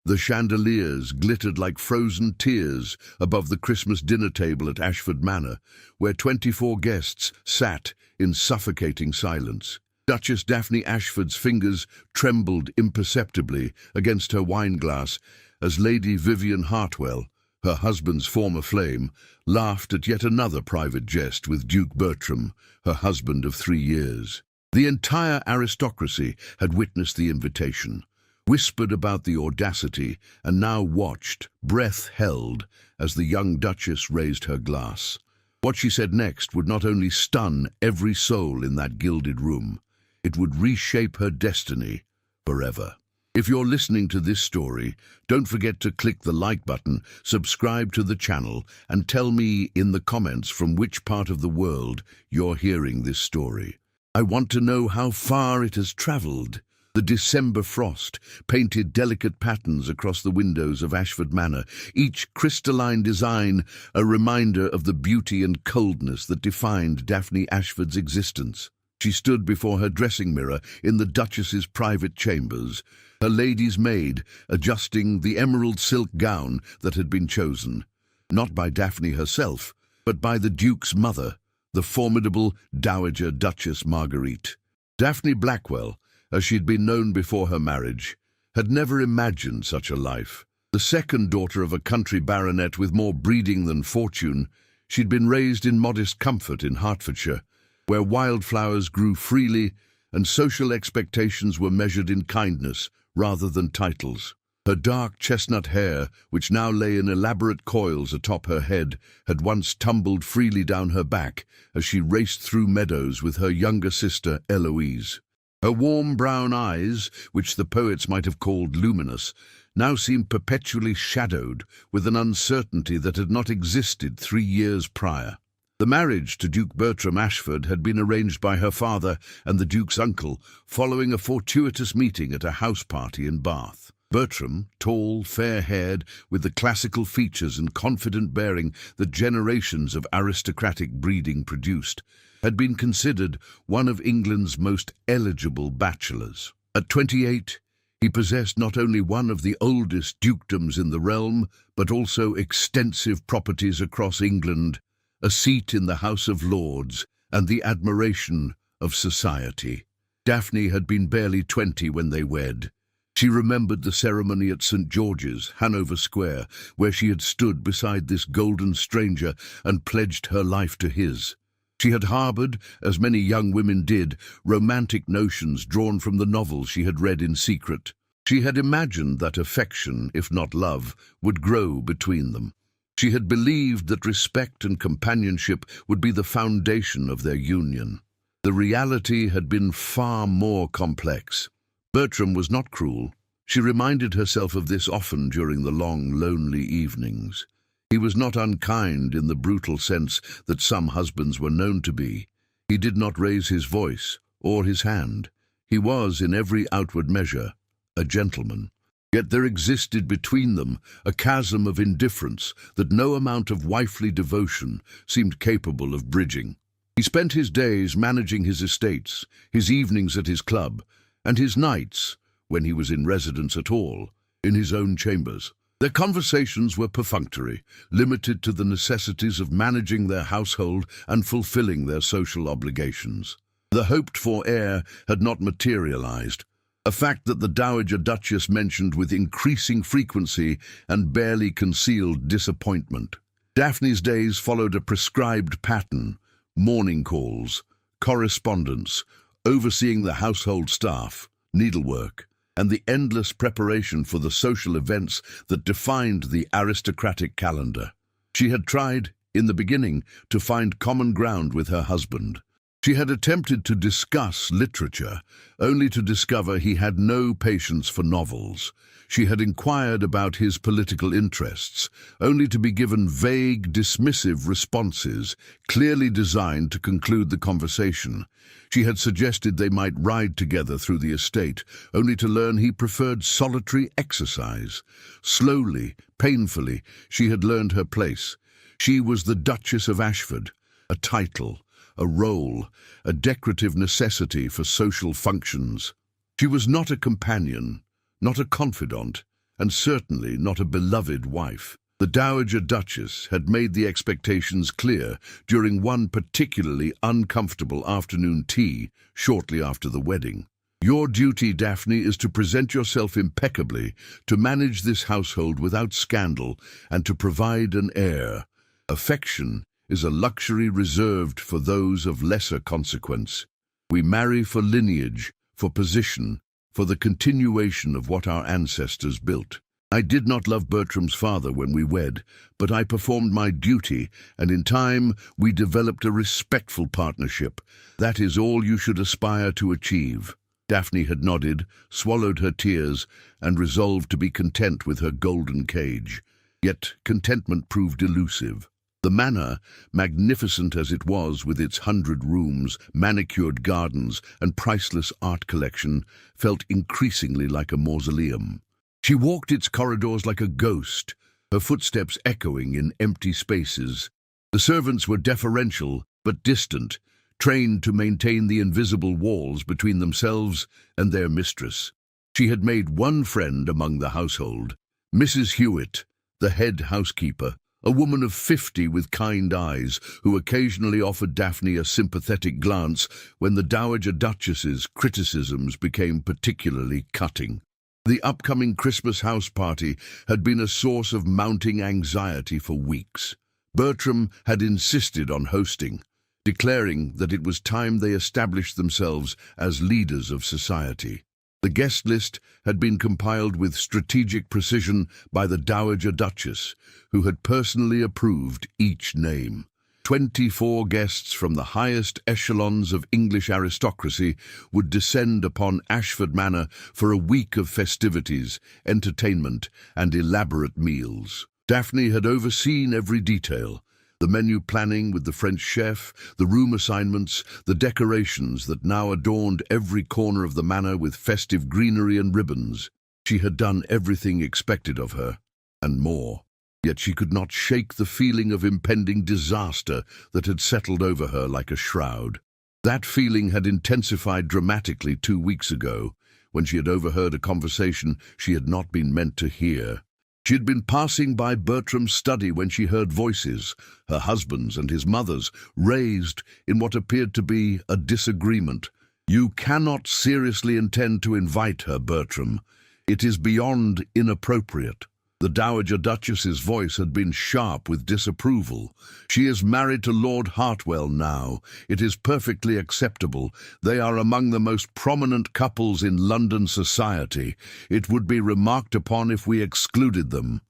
The chandeliers glittered like frozen tears above the Christmas dinner table at Ashford Manor, where 24 guests sat in suffocating silence. Duchess Daphne Ashford's fingers trembled imperceptibly against her wineglass as Lady Vivian Hartwell, her husband's former flame, laughed at yet another private jest with Duke Bertram, her husband of 3 years. The entire aristocracy had witnessed the invitation, whispered about the audacity, and now watched, breath held, as the young Duchess raised her glass. What she said next would not only stun every soul in that gilded room, it would reshape her destiny forever. If you're listening to this story, don't forget to click the like button, subscribe to the channel, and tell me in the comments from which part of the world you're hearing this story. I want to know how far it has traveled. The December frost painted delicate patterns across the windows of Ashford Manor, each crystalline design a reminder of the beauty and coldness that defined Daphne Ashford's existence. She stood before her dressing mirror in the Duchess's private chambers, her lady's maid adjusting the emerald silk gown that had been chosen, not by Daphne herself, but by the Duke's mother, the formidable Dowager Duchess Marguerite. Daphne Blackwell, as she'd been known before her marriage, had never imagined such a life. The second daughter of a country baronet with more breeding than fortune, she'd been raised in modest comfort in Hertfordshire, where wildflowers grew freely and social expectations were measured in kindness rather than titles. Her dark chestnut hair, which now lay in elaborate coils atop her head, had once tumbled freely down her back as she raced through meadows with her younger sister Eloise. Her warm brown eyes, which the poets might have called luminous, now seemed perpetually shadowed with an uncertainty that had not existed 3 years prior. The marriage to Duke Bertram Ashford had been arranged by her father and the Duke's uncle following a fortuitous meeting at a house party in Bath. Bertram, tall, fair-haired, with the classical features and confident bearing that generations of aristocratic breeding produced, had been considered one of England's most eligible bachelors. At 28, he possessed not only one of the oldest dukedoms in the realm, but also extensive properties across England, a seat in the House of Lords, and the admiration of society. Daphne had been barely 20 when they wed. She remembered the ceremony at St. George's, Hanover Square, where she had stood beside this golden stranger and pledged her life to his. She had harbored, as many young women did, romantic notions drawn from the novels she had read in secret. She had imagined that affection, if not love, would grow between them. She had believed that respect and companionship would be the foundation of their union. The reality had been far more complex. Bertram was not cruel. She reminded herself of this often during the long, lonely evenings. He was not unkind in the brutal sense that some husbands were known to be. He did not raise his voice or his hand. He was, in every outward measure, a gentleman. Yet there existed between them a chasm of indifference that no amount of wifely devotion seemed capable of bridging. He spent his days managing his estates, his evenings at his club, and his nights, when he was in residence at all, in his own chambers. Their conversations were perfunctory, limited to the necessities of managing their household and fulfilling their social obligations. The hoped-for heir had not materialized, a fact that the Dowager Duchess mentioned with increasing frequency and barely concealed disappointment. Daphne's days followed a prescribed pattern: morning calls, correspondence, overseeing the household staff, needlework, and the endless preparation for the social events that defined the aristocratic calendar. She had tried, in the beginning, to find common ground with her husband. She had attempted to discuss literature, only to discover he had no patience for novels. She had inquired about his political interests, only to be given vague, dismissive responses, clearly designed to conclude the conversation. She had suggested they might ride together through the estate, only to learn he preferred solitary exercise. Slowly, painfully, she had learned her place. She was the Duchess of Ashford, a title, a role, a decorative necessity for social functions. She was not a companion, not a confidant, and certainly not a beloved wife. The Dowager Duchess had made the expectations clear during one particularly uncomfortable afternoon tea shortly after the wedding. Your duty, Daphne, is to present yourself impeccably, to manage this household without scandal, and to provide an heir. Affection is a luxury reserved for those of lesser consequence. We marry for lineage, for position, for the continuation of what our ancestors built. I did not love Bertram's father when we wed, but I performed my duty, and in time we developed a respectful partnership. That is all you should aspire to achieve." Daphne had nodded, swallowed her tears, and resolved to be content with her golden cage. Yet contentment proved elusive. The manor, magnificent as it was with its 100 rooms, manicured gardens, and priceless art collection, felt increasingly like a mausoleum. She walked its corridors like a ghost, her footsteps echoing in empty spaces. The servants were deferential but distant, trained to maintain the invisible walls between themselves and their mistress. She had made one friend among the household, Mrs. Hewitt, the head housekeeper, a woman of 50 with kind eyes, who occasionally offered Daphne a sympathetic glance when the Dowager Duchess's criticisms became particularly cutting. The upcoming Christmas house party had been a source of mounting anxiety for weeks. Bertram had insisted on hosting, declaring that it was time they established themselves as leaders of society. The guest list had been compiled with strategic precision by the Dowager Duchess, who had personally approved each name. 24 guests from the highest echelons of English aristocracy would descend upon Ashford Manor for a week of festivities, entertainment, and elaborate meals. Daphne had overseen every detail: the menu planning with the French chef, the room assignments, the decorations that now adorned every corner of the manor with festive greenery and ribbons. She had done everything expected of her, and more. Yet she could not shake the feeling of impending disaster that had settled over her like a shroud. That feeling had intensified dramatically 2 weeks ago, when she had overheard a conversation she had not been meant to hear. She had been passing by Bertram's study when she heard voices, her husband's and his mother's, raised in what appeared to be a disagreement. "You cannot seriously intend to invite her, Bertram. It is beyond inappropriate." The Dowager Duchess's voice had been sharp with disapproval. "She is married to Lord Hartwell now. It is perfectly acceptable. They are among the most prominent couples in London society. It would be remarked upon if we excluded them."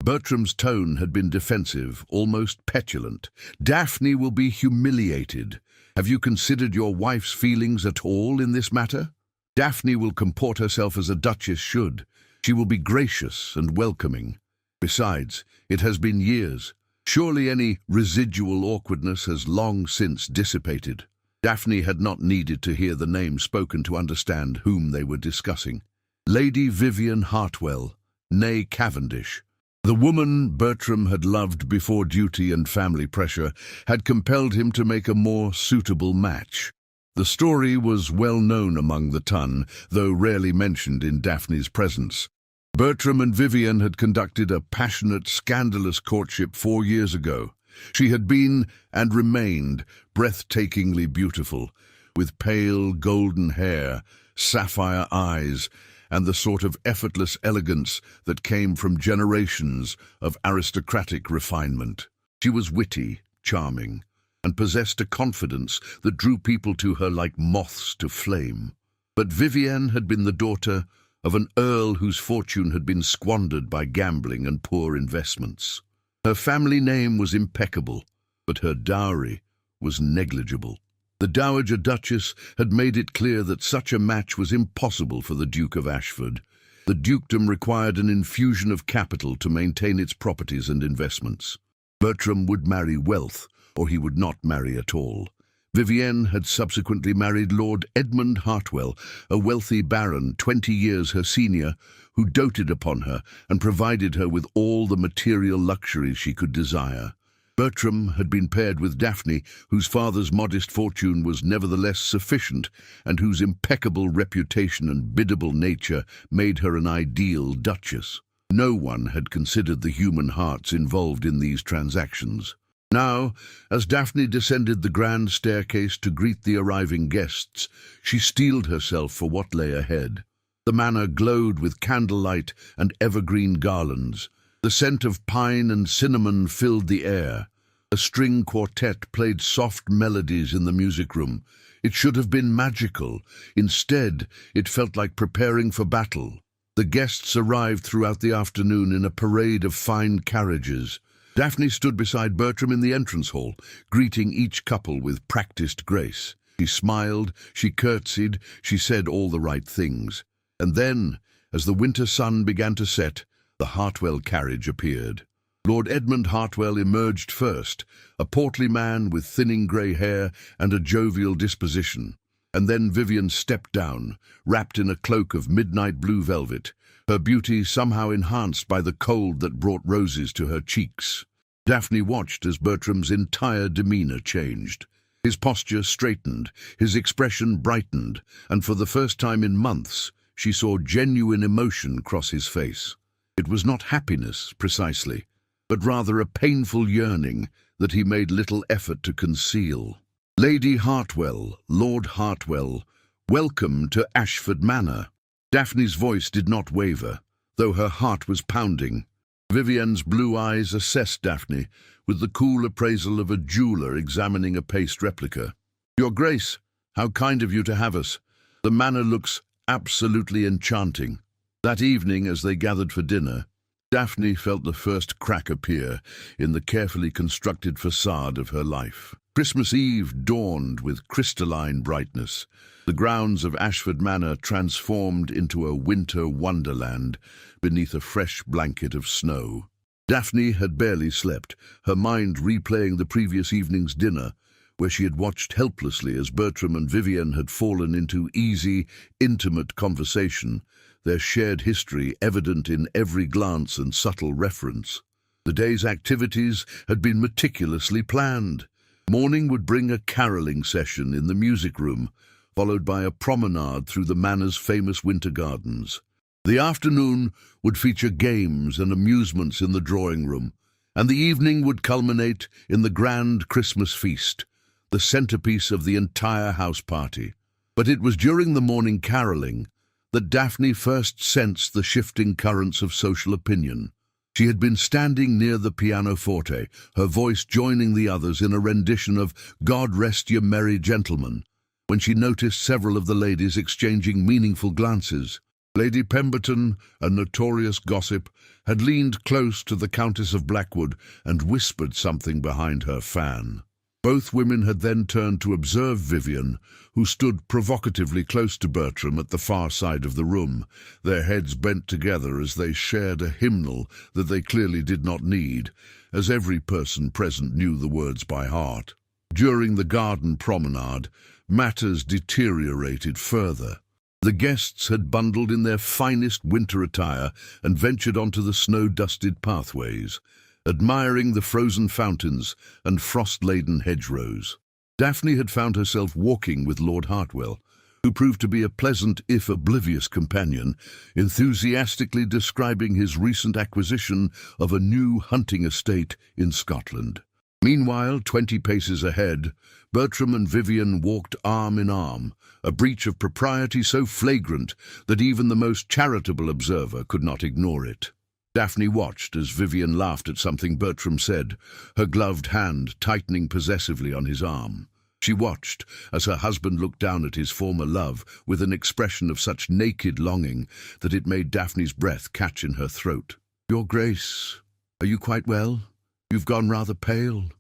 Bertram's tone had been defensive, almost petulant. "Daphne will be humiliated. Have you considered your wife's feelings at all in this matter? Daphne will comport herself as a duchess should. She will be gracious and welcoming. Besides, it has been years. Surely any residual awkwardness has long since dissipated." Daphne had not needed to hear the name spoken to understand whom they were discussing. Lady Vivian Hartwell, née Cavendish. The woman Bertram had loved before duty and family pressure had compelled him to make a more suitable match. The story was well known among the ton, though rarely mentioned in Daphne's presence. Bertram and Vivian had conducted a passionate, scandalous courtship 4 years ago. She had been, and remained, breathtakingly beautiful, with pale golden hair, sapphire eyes, and the sort of effortless elegance that came from generations of aristocratic refinement. She was witty, charming, and possessed a confidence that drew people to her like moths to flame. But Vivienne had been the daughter of an earl whose fortune had been squandered by gambling and poor investments. Her family name was impeccable, but her dowry was negligible. The Dowager Duchess had made it clear that such a match was impossible for the Duke of Ashford. The dukedom required an infusion of capital to maintain its properties and investments. Bertram would marry wealth, or he would not marry at all. Vivienne had subsequently married Lord Edmund Hartwell, a wealthy baron 20 years her senior, who doted upon her and provided her with all the material luxuries she could desire. Bertram had been paired with Daphne, whose father's modest fortune was nevertheless sufficient, and whose impeccable reputation and biddable nature made her an ideal duchess. No one had considered the human hearts involved in these transactions. Now, as Daphne descended the grand staircase to greet the arriving guests, she steeled herself for what lay ahead. The manor glowed with candlelight and evergreen garlands. The scent of pine and cinnamon filled the air. A string quartet played soft melodies in the music room. It should have been magical. Instead, it felt like preparing for battle. The guests arrived throughout the afternoon in a parade of fine carriages. Daphne stood beside Bertram in the entrance hall, greeting each couple with practiced grace. She smiled, she curtsied, she said all the right things. And then, as the winter sun began to set, the Hartwell carriage appeared. Lord Edmund Hartwell emerged first, a portly man with thinning grey hair and a jovial disposition. And then Vivian stepped down, wrapped in a cloak of midnight blue velvet, her beauty somehow enhanced by the cold that brought roses to her cheeks. Daphne watched as Bertram's entire demeanour changed. His posture straightened, his expression brightened, and for the first time in months, she saw genuine emotion cross his face. It was not happiness, precisely, but rather a painful yearning that he made little effort to conceal. "Lady Hartwell, Lord Hartwell, welcome to Ashford Manor." Daphne's voice did not waver, though her heart was pounding. Vivian's blue eyes assessed Daphne with the cool appraisal of a jeweller examining a paste replica. "Your Grace, how kind of you to have us. The manor looks absolutely enchanting." That evening, as they gathered for dinner, Daphne felt the first crack appear in the carefully constructed facade of her life. Christmas Eve dawned with crystalline brightness. The grounds of Ashford Manor transformed into a winter wonderland beneath a fresh blanket of snow. Daphne had barely slept, her mind replaying the previous evening's dinner, where she had watched helplessly as Bertram and Vivian had fallen into easy, intimate conversation, their shared history evident in every glance and subtle reference. The day's activities had been meticulously planned. Morning would bring a caroling session in the music room, followed by a promenade through the manor's famous winter gardens. The afternoon would feature games and amusements in the drawing room, and the evening would culminate in the grand Christmas feast, the centerpiece of the entire house party. But it was during the morning caroling that Daphne first sensed the shifting currents of social opinion. She had been standing near the pianoforte, her voice joining the others in a rendition of "God Rest Ye Merry Gentlemen," when she noticed several of the ladies exchanging meaningful glances. Lady Pemberton, a notorious gossip, had leaned close to the Countess of Blackwood and whispered something behind her fan. Both women had then turned to observe Vivian, who stood provocatively close to Bertram at the far side of the room, their heads bent together as they shared a hymnal that they clearly did not need, as every person present knew the words by heart. During the garden promenade, matters deteriorated further. The guests had bundled in their finest winter attire and ventured onto the snow-dusted pathways, admiring the frozen fountains and frost-laden hedgerows. Daphne had found herself walking with Lord Hartwell, who proved to be a pleasant, if oblivious, companion, enthusiastically describing his recent acquisition of a new hunting estate in Scotland. Meanwhile, 20 paces ahead, Bertram and Vivian walked arm in arm, a breach of propriety so flagrant that even the most charitable observer could not ignore it. Daphne watched as Vivian laughed at something Bertram said, her gloved hand tightening possessively on his arm. She watched as her husband looked down at his former love with an expression of such naked longing that it made Daphne's breath catch in her throat. "Your Grace, are you quite well? You've gone rather pale."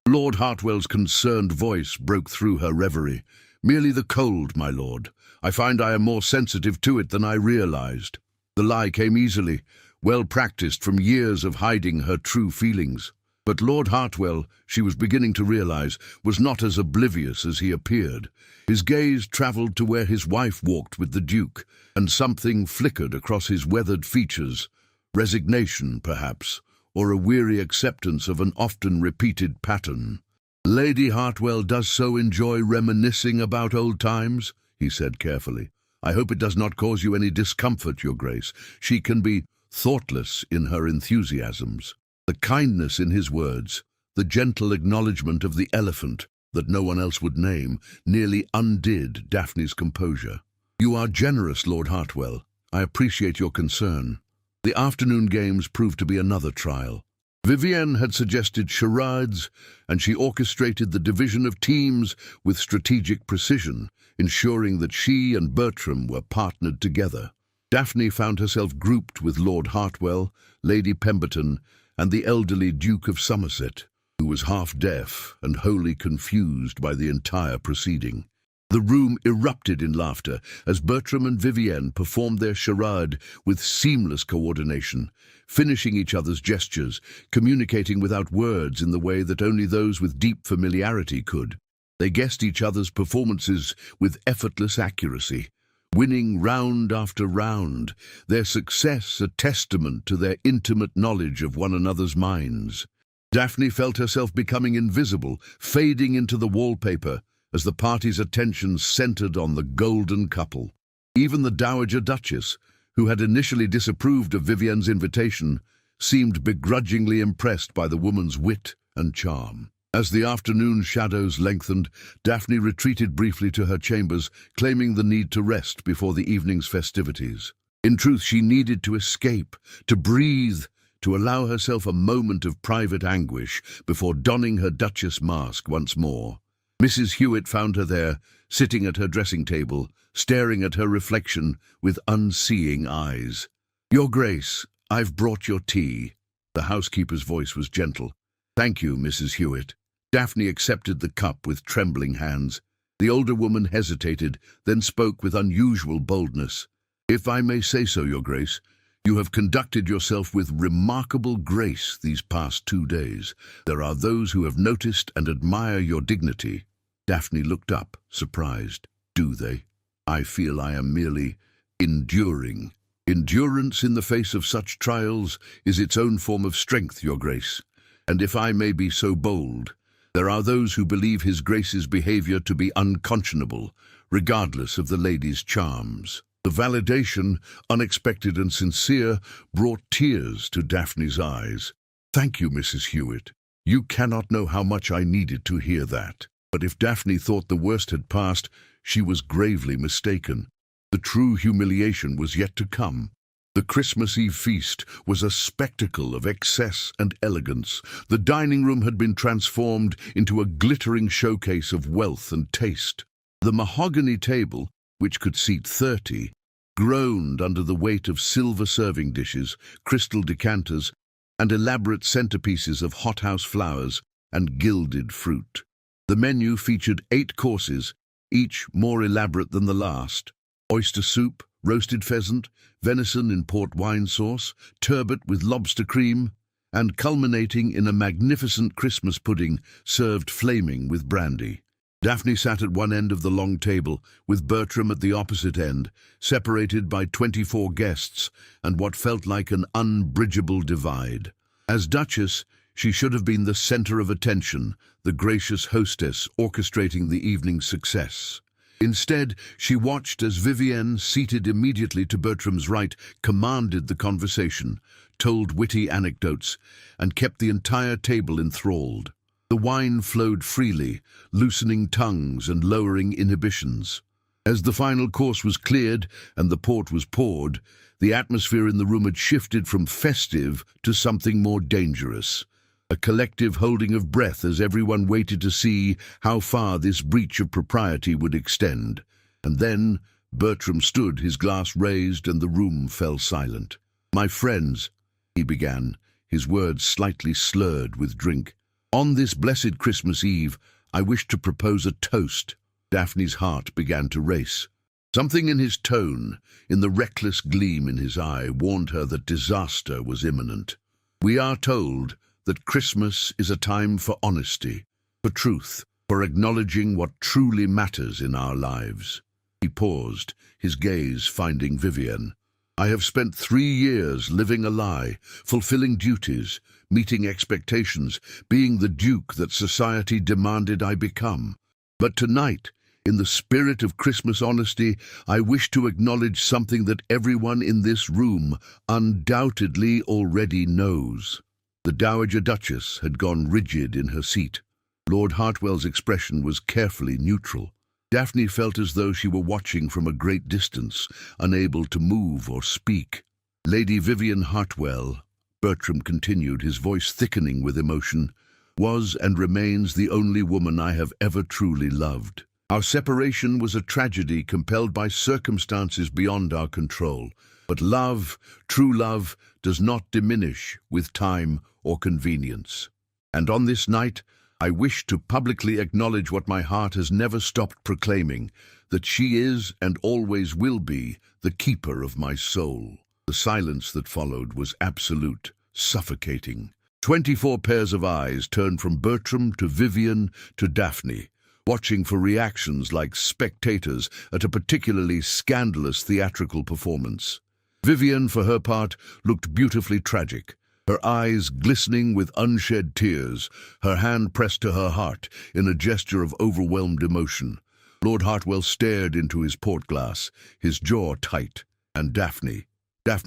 Lord Hartwell's concerned voice broke through her reverie. "Merely the cold, my lord. I find I am more sensitive to it than I realized." The lie came easily, well practiced from years of hiding her true feelings. But Lord Hartwell, she was beginning to realize, was not as oblivious as he appeared. His gaze travelled to where his wife walked with the Duke, and something flickered across his weathered features. Resignation, perhaps, or a weary acceptance of an often repeated pattern. "Lady Hartwell does so enjoy reminiscing about old times," he said carefully. "I hope it does not cause you any discomfort, Your Grace. She can be thoughtless in her enthusiasms. The kindness in his words, the gentle acknowledgement of the elephant that no one else would name, nearly undid Daphne's composure. "You are generous, Lord Hartwell. I appreciate your concern." The afternoon games proved to be another trial. Vivienne had suggested charades, and she orchestrated the division of teams with strategic precision, ensuring that she and Bertram were partnered together. Daphne found herself grouped with Lord Hartwell, Lady Pemberton, and the elderly Duke of Somerset, who was half-deaf and wholly confused by the entire proceeding. The room erupted in laughter as Bertram and Vivienne performed their charade with seamless coordination, finishing each other's gestures, communicating without words in the way that only those with deep familiarity could. They guessed each other's performances with effortless accuracy, winning round after round, their success a testament to their intimate knowledge of one another's minds. Daphne felt herself becoming invisible, fading into the wallpaper, as the party's attention centered on the golden couple. Even the Dowager Duchess, who had initially disapproved of Vivienne's invitation, seemed begrudgingly impressed by the woman's wit and charm. As the afternoon shadows lengthened, Daphne retreated briefly to her chambers, claiming the need to rest before the evening's festivities. In truth, she needed to escape, to breathe, to allow herself a moment of private anguish before donning her Duchess mask once more. Mrs. Hewitt found her there, sitting at her dressing table, staring at her reflection with unseeing eyes. "Your Grace, I've brought your tea." The housekeeper's voice was gentle. "Thank you, Mrs. Hewitt." Daphne accepted the cup with trembling hands. The older woman hesitated, then spoke with unusual boldness. "If I may say so, Your Grace, you have conducted yourself with remarkable grace these past 2 days. There are those who have noticed and admire your dignity." Daphne looked up, surprised. "Do they? I feel I am merely enduring." "Endurance in the face of such trials is its own form of strength, Your Grace. And if I may be so bold, there are those who believe His Grace's behavior to be unconscionable, regardless of the lady's charms." The validation, unexpected and sincere, brought tears to Daphne's eyes. "Thank you, Mrs. Hewitt. You cannot know how much I needed to hear that." But if Daphne thought the worst had passed, she was gravely mistaken. The true humiliation was yet to come. The Christmas Eve feast was a spectacle of excess and elegance. The dining room had been transformed into a glittering showcase of wealth and taste. The mahogany table, which could seat 30, groaned under the weight of silver serving dishes, crystal decanters, and elaborate centerpieces of hothouse flowers and gilded fruit. The menu featured 8 courses, each more elaborate than the last. Oyster soup, roasted pheasant, venison in port wine sauce, turbot with lobster cream, and culminating in a magnificent Christmas pudding served flaming with brandy. Daphne sat at one end of the long table, with Bertram at the opposite end, separated by 24 guests and what felt like an unbridgeable divide. As Duchess, she should have been the center of attention, the gracious hostess orchestrating the evening's success. Instead, she watched as Vivienne, seated immediately to Bertram's right, commanded the conversation, told witty anecdotes, and kept the entire table enthralled. The wine flowed freely, loosening tongues and lowering inhibitions. As the final course was cleared and the port was poured, the atmosphere in the room had shifted from festive to something more dangerous. A collective holding of breath as everyone waited to see how far this breach of propriety would extend. And then Bertram stood, his glass raised, and the room fell silent. "My friends," he began, his words slightly slurred with drink, "on this blessed Christmas Eve, I wish to propose a toast." Daphne's heart began to race. Something in his tone, in the reckless gleam in his eye, warned her that disaster was imminent. "We are told that Christmas is a time for honesty, for truth, for acknowledging what truly matters in our lives." He paused, his gaze finding Vivienne. "I have spent 3 years living a lie, fulfilling duties, meeting expectations, being the duke that society demanded I become. But tonight, In the spirit of Christmas honesty, I wish to acknowledge something that everyone in this room undoubtedly already knows. The Dowager Duchess had gone rigid in her seat. Lord Hartwell's expression was carefully neutral. Daphne felt as though she were watching from a great distance, unable to move or speak. Lady Vivian Hartwell, Bertram continued, his voice thickening with emotion, was and remains the only woman I have ever truly loved. Our separation was a tragedy compelled by circumstances beyond our control. But love, true love, does not diminish with time or convenience. And on this night, I wish to publicly acknowledge what my heart has never stopped proclaiming, that she is and always will be the keeper of my soul. The silence that followed was absolute, suffocating. 24 pairs of eyes turned from Bertram to Vivian to Daphne, watching for reactions like spectators at a particularly scandalous theatrical performance. Vivian, for her part, looked beautifully tragic, her eyes glistening with unshed tears, her hand pressed to her heart in a gesture of overwhelmed emotion. Lord Hartwell stared into his port glass, his jaw tight, and Daphne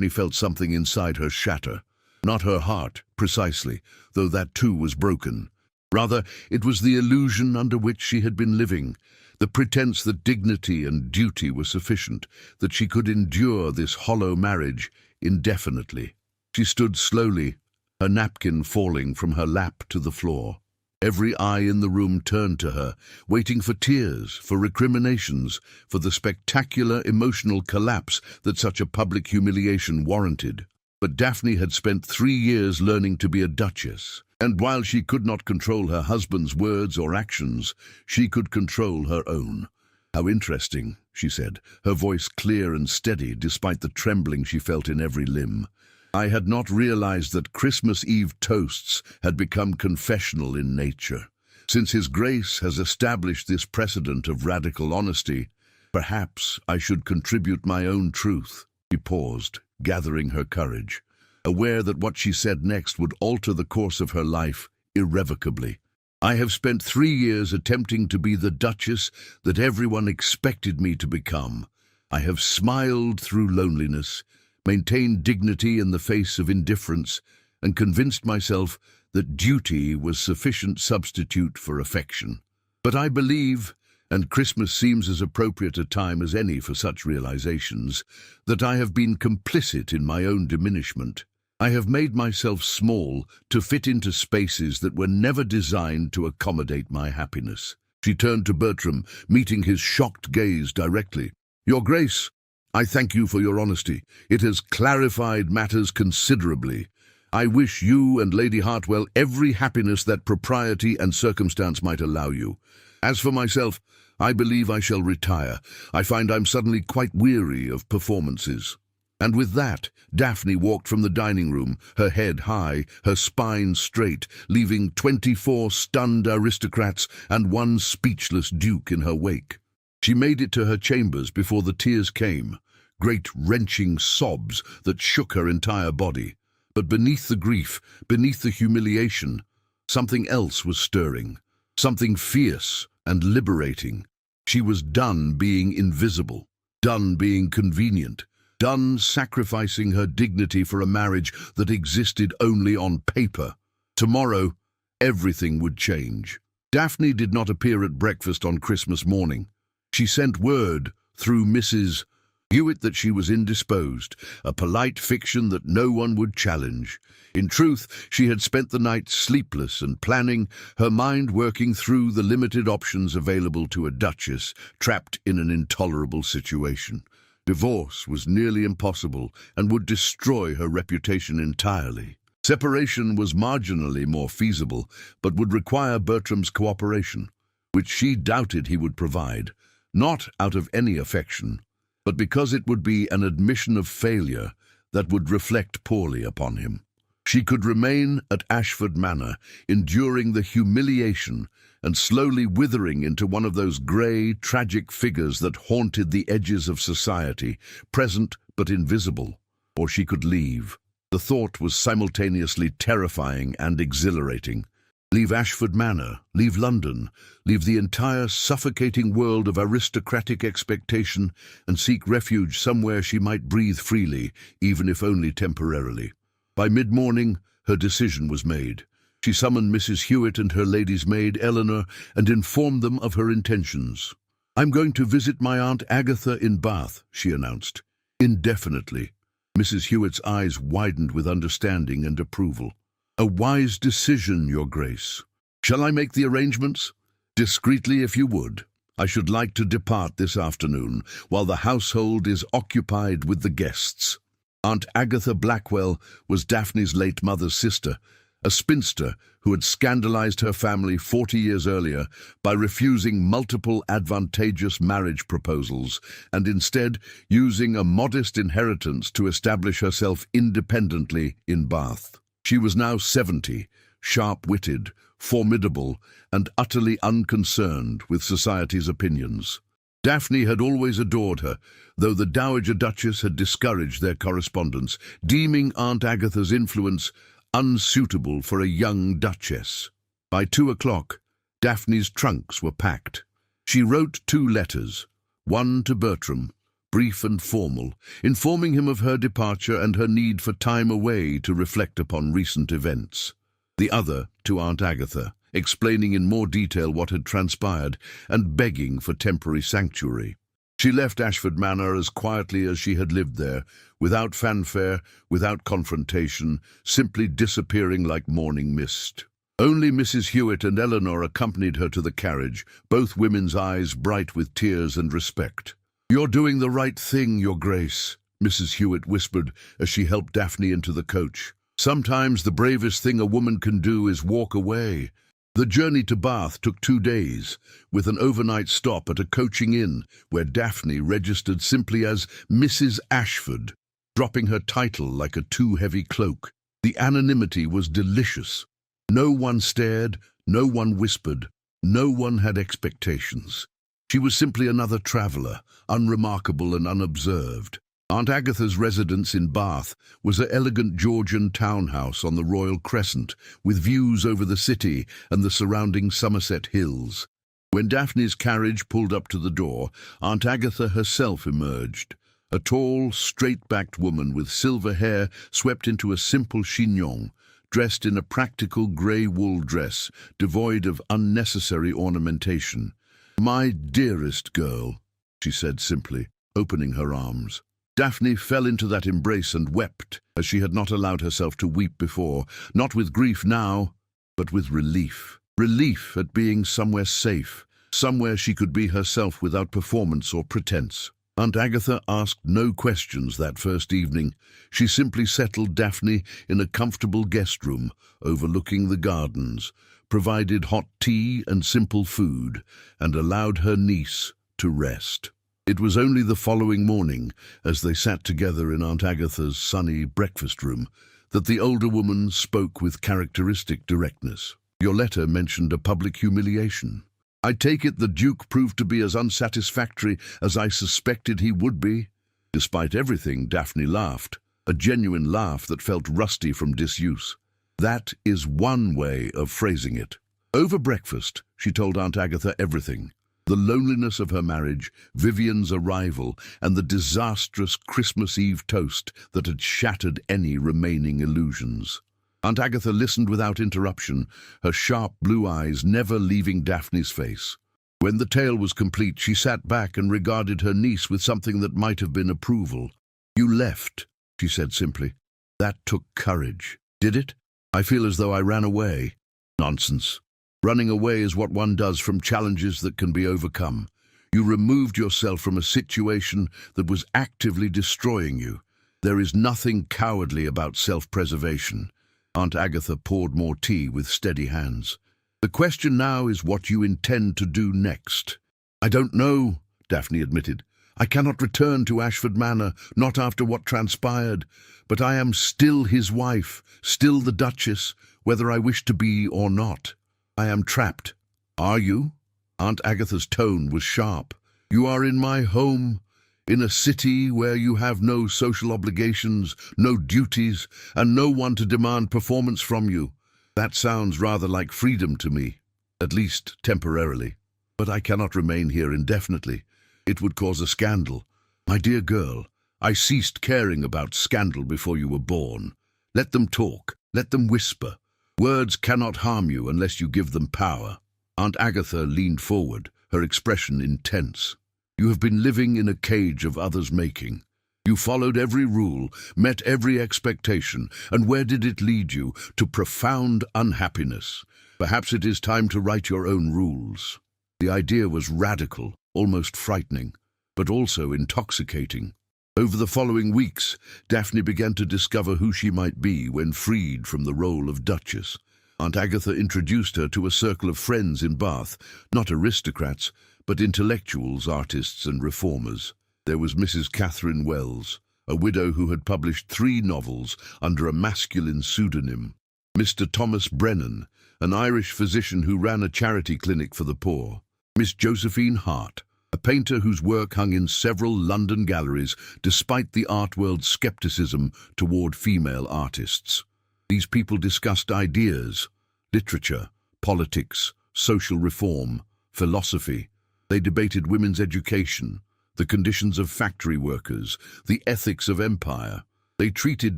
felt something inside her shatter. Not her heart, precisely, though that too was broken. Rather, it was the illusion under which she had been living, the pretense that dignity and duty were sufficient, that she could endure this hollow marriage indefinitely. She stood slowly, her napkin falling from her lap to the floor. Every eye in the room turned to her, waiting for tears, for recriminations, for the spectacular emotional collapse that such a public humiliation warranted. But Daphne had spent 3 years learning to be a duchess, and while she could not control her husband's words or actions, she could control her own. "How interesting," she said, her voice clear and steady despite the trembling she felt in every limb. "I had not realized that Christmas Eve toasts had become confessional in nature. Since His Grace has established this precedent of radical honesty, perhaps I should contribute my own truth." She paused, gathering her courage, aware that what she said next would alter the course of her life irrevocably. "I have spent 3 years attempting to be the Duchess that everyone expected me to become. I have smiled through loneliness, maintained dignity in the face of indifference, and convinced myself that duty was sufficient substitute for affection. But I believe, and Christmas seems as appropriate a time as any for such realizations, that I have been complicit in my own diminishment. I have made myself small to fit into spaces that were never designed to accommodate my happiness." She turned to Bertram, meeting his shocked gaze directly. "Your Grace, I thank you for your honesty. It has clarified matters considerably. I wish you and Lady Hartwell every happiness that propriety and circumstance might allow you. As for myself, I believe I shall retire. I find I'm suddenly quite weary of performances." And with that, Daphne walked from the dining room, her head high, her spine straight, leaving 24 stunned aristocrats and 1 speechless duke in her wake. She made it to her chambers before the tears came, great wrenching sobs that shook her entire body. But beneath the grief, beneath the humiliation, something else was stirring, something fierce and liberating. She was done being invisible, done being convenient, done sacrificing her dignity for a marriage that existed only on paper. Tomorrow, everything would change. Daphne did not appear at breakfast on Christmas morning. She sent word through Mrs. Hewitt that she was indisposed, a polite fiction that no one would challenge. In truth, she had spent the night sleepless and planning, her mind working through the limited options available to a duchess trapped in an intolerable situation. Divorce was nearly impossible and would destroy her reputation entirely. Separation was marginally more feasible, but would require Bertram's cooperation, which she doubted he would provide, not out of any affection, but because it would be an admission of failure that would reflect poorly upon him. She could remain at Ashford Manor, enduring the humiliation and slowly withering into one of those grey, tragic figures that haunted the edges of society, present but invisible. Or she could leave. The thought was simultaneously terrifying and exhilarating. Leave Ashford Manor, leave London, leave the entire suffocating world of aristocratic expectation and seek refuge somewhere she might breathe freely, even if only temporarily. By mid-morning, her decision was made. She summoned Mrs. Hewitt and her lady's maid, Eleanor, and informed them of her intentions. "I'm going to visit my Aunt Agatha in Bath," she announced. Indefinitely. Mrs. Hewitt's eyes widened with understanding and approval. "A wise decision, Your Grace. Shall I make the arrangements?" "Discreetly, if you would. I should like to depart this afternoon, while the household is occupied with the guests." Aunt Agatha Blackwell was Daphne's late mother's sister, a spinster who had scandalized her family 40 years earlier by refusing multiple advantageous marriage proposals and instead using a modest inheritance to establish herself independently in Bath. She was now 70, sharp-witted, formidable, and utterly unconcerned with society's opinions. Daphne had always adored her, though the Dowager Duchess had discouraged their correspondence, deeming Aunt Agatha's influence unsuitable for a young duchess. By 2 o'clock, Daphne's trunks were packed. She wrote 2 letters, one to Bertram, brief and formal, informing him of her departure and her need for time away to reflect upon recent events. The other to Aunt Agatha, explaining in more detail what had transpired and begging for temporary sanctuary. She left Ashford Manor as quietly as she had lived there, without fanfare, without confrontation, simply disappearing like morning mist. Only Mrs. Hewitt and Eleanor accompanied her to the carriage, both women's eyes bright with tears and respect. "You're doing the right thing, Your Grace," Mrs. Hewitt whispered as she helped Daphne into the coach. "Sometimes the bravest thing a woman can do is walk away." The journey to Bath took 2 days, with an overnight stop at a coaching inn where Daphne registered simply as Mrs. Ashford, dropping her title like a too-heavy cloak. The anonymity was delicious. No one stared, no one whispered, no one had expectations. She was simply another traveller, unremarkable and unobserved. Aunt Agatha's residence in Bath was an elegant Georgian townhouse on the Royal Crescent, with views over the city and the surrounding Somerset Hills. When Daphne's carriage pulled up to the door, Aunt Agatha herself emerged, a tall, straight-backed woman with silver hair swept into a simple chignon, dressed in a practical grey wool dress, devoid of unnecessary ornamentation. "My dearest girl," she said simply, opening her arms. Daphne fell into that embrace and wept, as she had not allowed herself to weep before, not with grief now, but with relief. Relief at being somewhere safe, somewhere she could be herself without performance or pretense. Aunt Agatha asked no questions that first evening. She simply settled Daphne in a comfortable guest room overlooking the gardens, provided hot tea and simple food, and allowed her niece to rest. It was only the following morning, as they sat together in Aunt Agatha's sunny breakfast room, that the older woman spoke with characteristic directness. "Your letter mentioned a public humiliation. I take it the Duke proved to be as unsatisfactory as I suspected he would be." Despite everything, Daphne laughed, a genuine laugh that felt rusty from disuse. That is one way of phrasing it. Over breakfast, she told Aunt Agatha everything. The loneliness of her marriage, Vivian's arrival, and the disastrous Christmas Eve toast that had shattered any remaining illusions. Aunt Agatha listened without interruption, her sharp blue eyes never leaving Daphne's face. When the tale was complete, she sat back and regarded her niece with something that might have been approval. "You left," she said simply. "That took courage. Did it? I feel as though I ran away." "Nonsense. Running away is what one does from challenges that can be overcome. You removed yourself from a situation that was actively destroying you. There is nothing cowardly about self-preservation." Aunt Agatha poured more tea with steady hands. "The question now is what you intend to do next." "I don't know," Daphne admitted. "I cannot return to Ashford Manor, not after what transpired. But I am still his wife, still the Duchess, whether I wish to be or not. I am trapped." "Are you?" Aunt Agatha's tone was sharp. "You are in my home, in a city where you have no social obligations, no duties, and no one to demand performance from you. That sounds rather like freedom to me, at least temporarily. But I cannot remain here indefinitely. It would cause a scandal. My dear girl, I ceased caring about scandal before you were born. Let them talk. Let them whisper. Words cannot harm you unless you give them power. Aunt Agatha leaned forward, her expression intense. You have been living in a cage of others' making. You followed every rule, met every expectation, and where did it lead you? To profound unhappiness. Perhaps it is time to write your own rules. The idea was radical, almost frightening, but also intoxicating. Over the following weeks, Daphne began to discover who she might be when freed from the role of Duchess. Aunt Agatha introduced her to a circle of friends in Bath, not aristocrats, but intellectuals, artists and reformers. There was Mrs. Catherine Wells, a widow who had published 3 novels under a masculine pseudonym. Mr. Thomas Brennan, an Irish physician who ran a charity clinic for the poor. Miss Josephine Hart, a painter whose work hung in several London galleries despite the art world's skepticism toward female artists. These people discussed ideas, literature, politics, social reform, philosophy. They debated women's education, the conditions of factory workers, the ethics of empire. They treated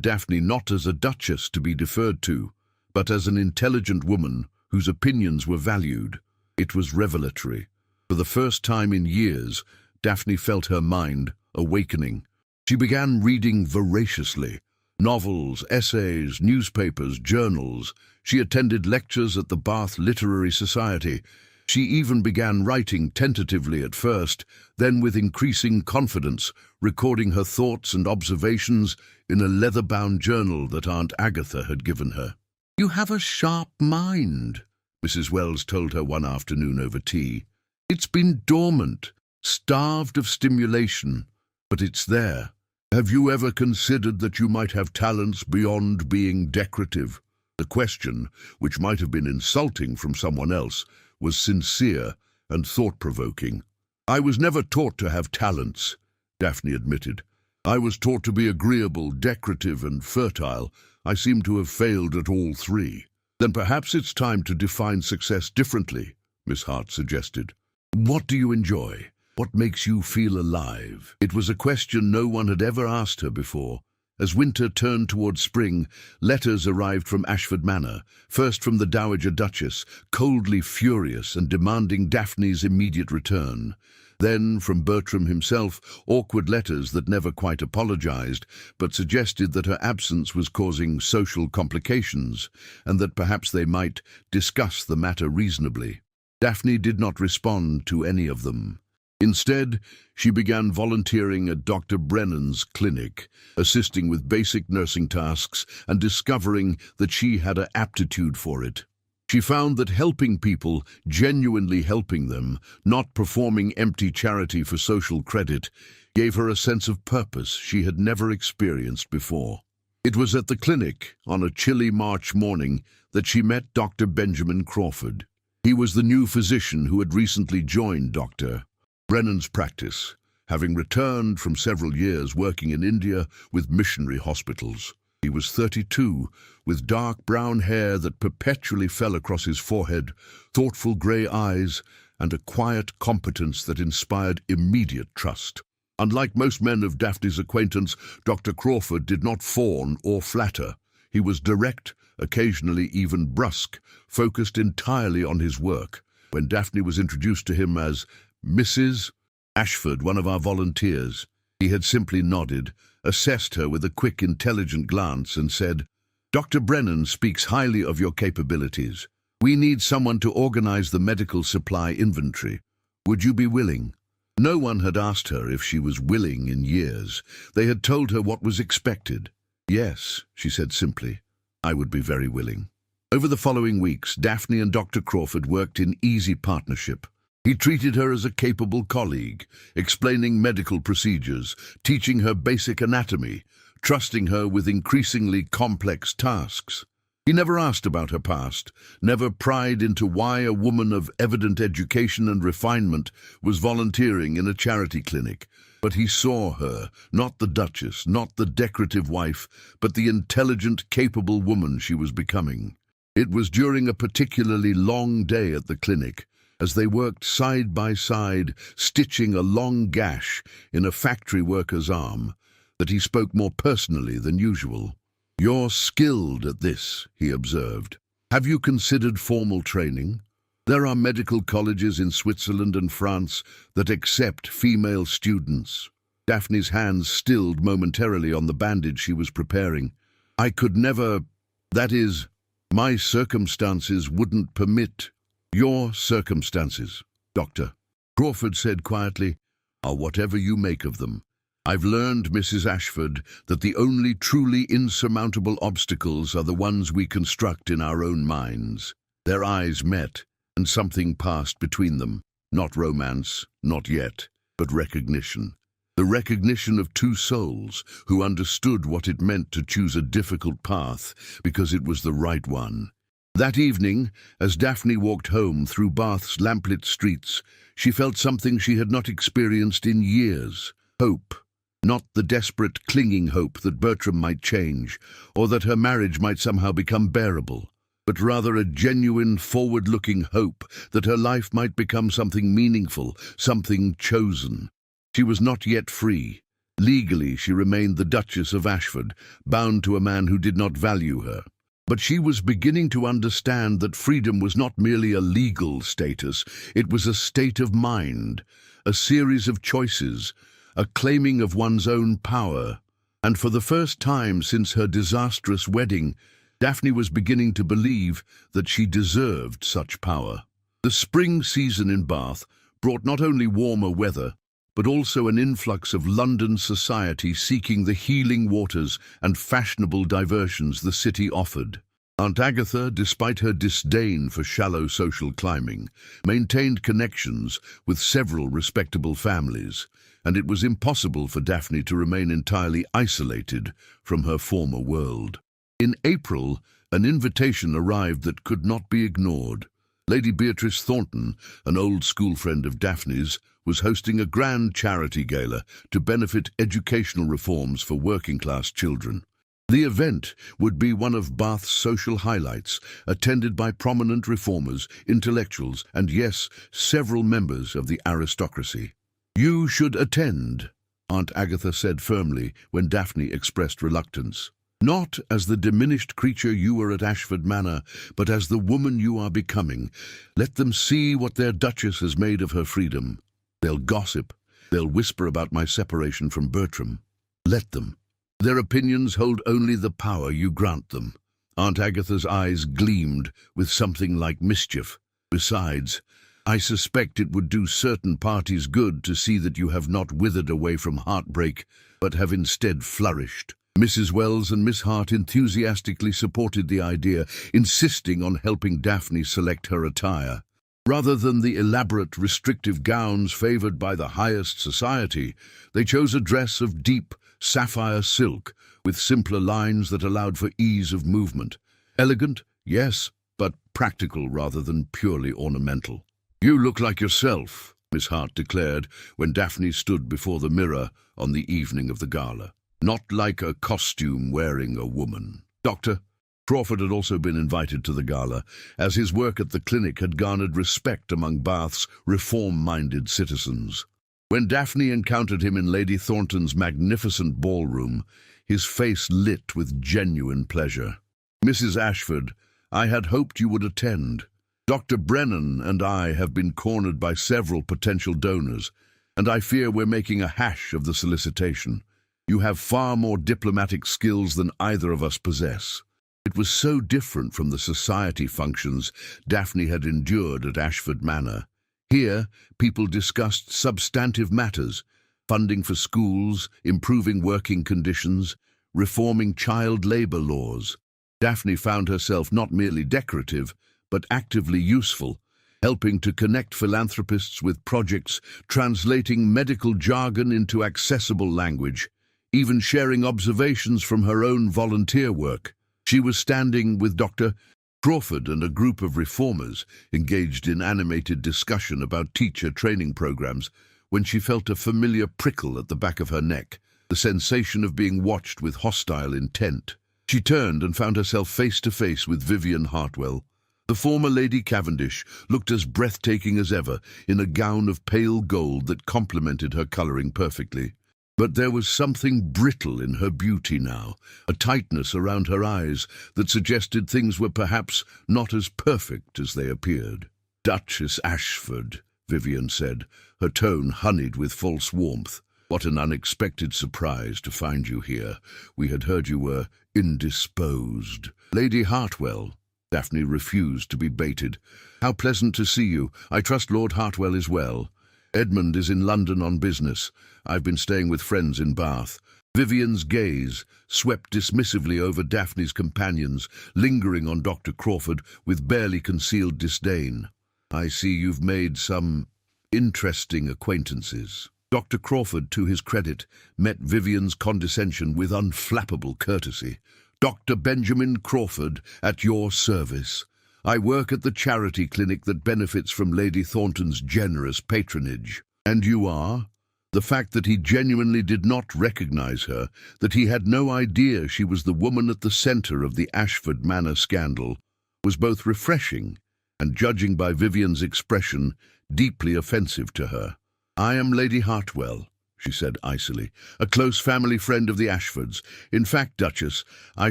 Daphne not as a duchess to be deferred to, but as an intelligent woman whose opinions were valued. It was revelatory. For the first time in years, Daphne felt her mind awakening. She began reading voraciously. Novels, essays, newspapers, journals. She attended lectures at the Bath Literary Society. She even began writing tentatively at first, then with increasing confidence, recording her thoughts and observations in a leather-bound journal that Aunt Agatha had given her. "You have a sharp mind," Mrs. Wells told her one afternoon over tea. "It's been dormant, starved of stimulation, but it's there. Have you ever considered that you might have talents beyond being decorative?" The question, which might have been insulting from someone else, was sincere and thought-provoking. "I was never taught to have talents," Daphne admitted. "I was taught to be agreeable, decorative and fertile. I seem to have failed at all 3. "Then perhaps it's time to define success differently," Miss Hart suggested. "What do you enjoy? What makes you feel alive?" It was a question no one had ever asked her before. As winter turned towards spring, letters arrived from Ashford Manor, first from the Dowager Duchess, coldly furious and demanding Daphne's immediate return. Then, from Bertram himself, awkward letters that never quite apologized, but suggested that her absence was causing social complications, and that perhaps they might discuss the matter reasonably. Daphne did not respond to any of them. Instead, she began volunteering at Dr. Brennan's clinic, assisting with basic nursing tasks and discovering that she had an aptitude for it. She found that helping people, genuinely helping them, not performing empty charity for social credit, gave her a sense of purpose she had never experienced before. It was at the clinic, on a chilly March morning, that she met Dr. Benjamin Crawford. He was the new physician who had recently joined Dr. Brennan's practice, having returned from several years working in India with missionary hospitals. He was 32, with dark brown hair that perpetually fell across his forehead, thoughtful grey eyes, and a quiet competence that inspired immediate trust. Unlike most men of Daphne's acquaintance, Dr. Crawford did not fawn or flatter. He was direct, occasionally even brusque, focused entirely on his work. When Daphne was introduced to him as Mrs. Ashford, one of our volunteers, he had simply nodded, assessed her with a quick, intelligent glance and said, "Dr. Brennan speaks highly of your capabilities. We need someone to organize the medical supply inventory. Would you be willing?" No one had asked her if she was willing in years. They had told her what was expected. "Yes," she said simply, "I would be very willing." Over the following weeks, Daphne and Dr. Crawford worked in easy partnership. He treated her as a capable colleague, explaining medical procedures, teaching her basic anatomy, trusting her with increasingly complex tasks. He never asked about her past, never pried into why a woman of evident education and refinement was volunteering in a charity clinic. But he saw her, not the Duchess, not the decorative wife, but the intelligent, capable woman she was becoming. It was during a particularly long day at the clinic, as they worked side by side, stitching a long gash in a factory worker's arm, that he spoke more personally than usual. "You're skilled at this," he observed. "Have you considered formal training? There are medical colleges in Switzerland and France that accept female students." Daphne's hands stilled momentarily on the bandage she was preparing. "I could never. That is, my circumstances wouldn't permit." "Your circumstances, Doctor," Crawford said quietly, "are whatever you make of them. I've learned, Mrs. Ashford, that the only truly insurmountable obstacles are the ones we construct in our own minds." Their eyes met, and something passed between them. Not romance, not yet, but recognition. The recognition of two souls who understood what it meant to choose a difficult path because it was the right one. That evening, as Daphne walked home through Bath's lamplit streets, she felt something she had not experienced in years. Hope. Not the desperate, clinging hope that Bertram might change, or that her marriage might somehow become bearable, but rather a genuine, forward-looking hope that her life might become something meaningful, something chosen. She was not yet free. Legally, she remained the Duchess of Ashford, bound to a man who did not value her. But she was beginning to understand that freedom was not merely a legal status, it was a state of mind, a series of choices, a claiming of one's own power. And for the first time since her disastrous wedding, Daphne was beginning to believe that she deserved such power. The spring season in Bath brought not only warmer weather, but also an influx of London society seeking the healing waters and fashionable diversions the city offered. Aunt Agatha, despite her disdain for shallow social climbing, maintained connections with several respectable families, and it was impossible for Daphne to remain entirely isolated from her former world. In April, an invitation arrived that could not be ignored. Lady Beatrice Thornton, an old school friend of Daphne's, was hosting a grand charity gala to benefit educational reforms for working-class children. The event would be one of Bath's social highlights, attended by prominent reformers, intellectuals, and yes, several members of the aristocracy. "You should attend," Aunt Agatha said firmly when Daphne expressed reluctance. "Not as the diminished creature you were at Ashford Manor, but as the woman you are becoming. Let them see what their Duchess has made of her freedom. They'll gossip. They'll whisper about my separation from Bertram. Let them. Their opinions hold only the power you grant them." Aunt Agatha's eyes gleamed with something like mischief. "Besides, I suspect it would do certain parties good to see that you have not withered away from heartbreak, but have instead flourished." Mrs. Wells and Miss Hart enthusiastically supported the idea, insisting on helping Daphne select her attire. Rather than the elaborate, restrictive gowns favoured by the highest society, they chose a dress of deep, sapphire silk, with simpler lines that allowed for ease of movement. Elegant, yes, but practical rather than purely ornamental. "You look like yourself," Miss Hart declared when Daphne stood before the mirror on the evening of the gala. "Not like a costume-wearing a woman." Dr. Crawford had also been invited to the gala, as his work at the clinic had garnered respect among Bath's reform-minded citizens. When Daphne encountered him in Lady Thornton's magnificent ballroom, his face lit with genuine pleasure. "Mrs. Ashford, I had hoped you would attend. Dr. Brennan and I have been cornered by several potential donors, and I fear we're making a hash of the solicitation. You have far more diplomatic skills than either of us possess." It was so different from the society functions Daphne had endured at Ashford Manor. Here, people discussed substantive matters: funding for schools, improving working conditions, reforming child labour laws. Daphne found herself not merely decorative, but actively useful, helping to connect philanthropists with projects, translating medical jargon into accessible language, even sharing observations from her own volunteer work. She was standing with Dr. Crawford and a group of reformers engaged in animated discussion about teacher training programs when she felt a familiar prickle at the back of her neck, the sensation of being watched with hostile intent. She turned and found herself face to face with Vivian Hartwell. The former Lady Cavendish looked as breathtaking as ever in a gown of pale gold that complemented her colouring perfectly. But there was something brittle in her beauty now, a tightness around her eyes that suggested things were perhaps not as perfect as they appeared. "Duchess Ashford," Vivian said, her tone honeyed with false warmth. "What an unexpected surprise to find you here. We had heard you were indisposed." "Lady Hartwell," Daphne refused to be baited. "How pleasant to see you. I trust Lord Hartwell is well. Edmund is in London on business. I've been staying with friends in Bath." Vivian's gaze swept dismissively over Daphne's companions, lingering on Dr. Crawford with barely concealed disdain. "I see you've made some interesting acquaintances." Dr. Crawford, to his credit, met Vivian's condescension with unflappable courtesy. "Dr. Benjamin Crawford, at your service. I work at the charity clinic that benefits from Lady Thornton's generous patronage." "And you are?" The fact that he genuinely did not recognize her, that he had no idea she was the woman at the centre of the Ashford Manor scandal, was both refreshing and, judging by Vivian's expression, deeply offensive to her. "I am Lady Hartwell," she said icily, "a close family friend of the Ashfords. In fact, Duchess, I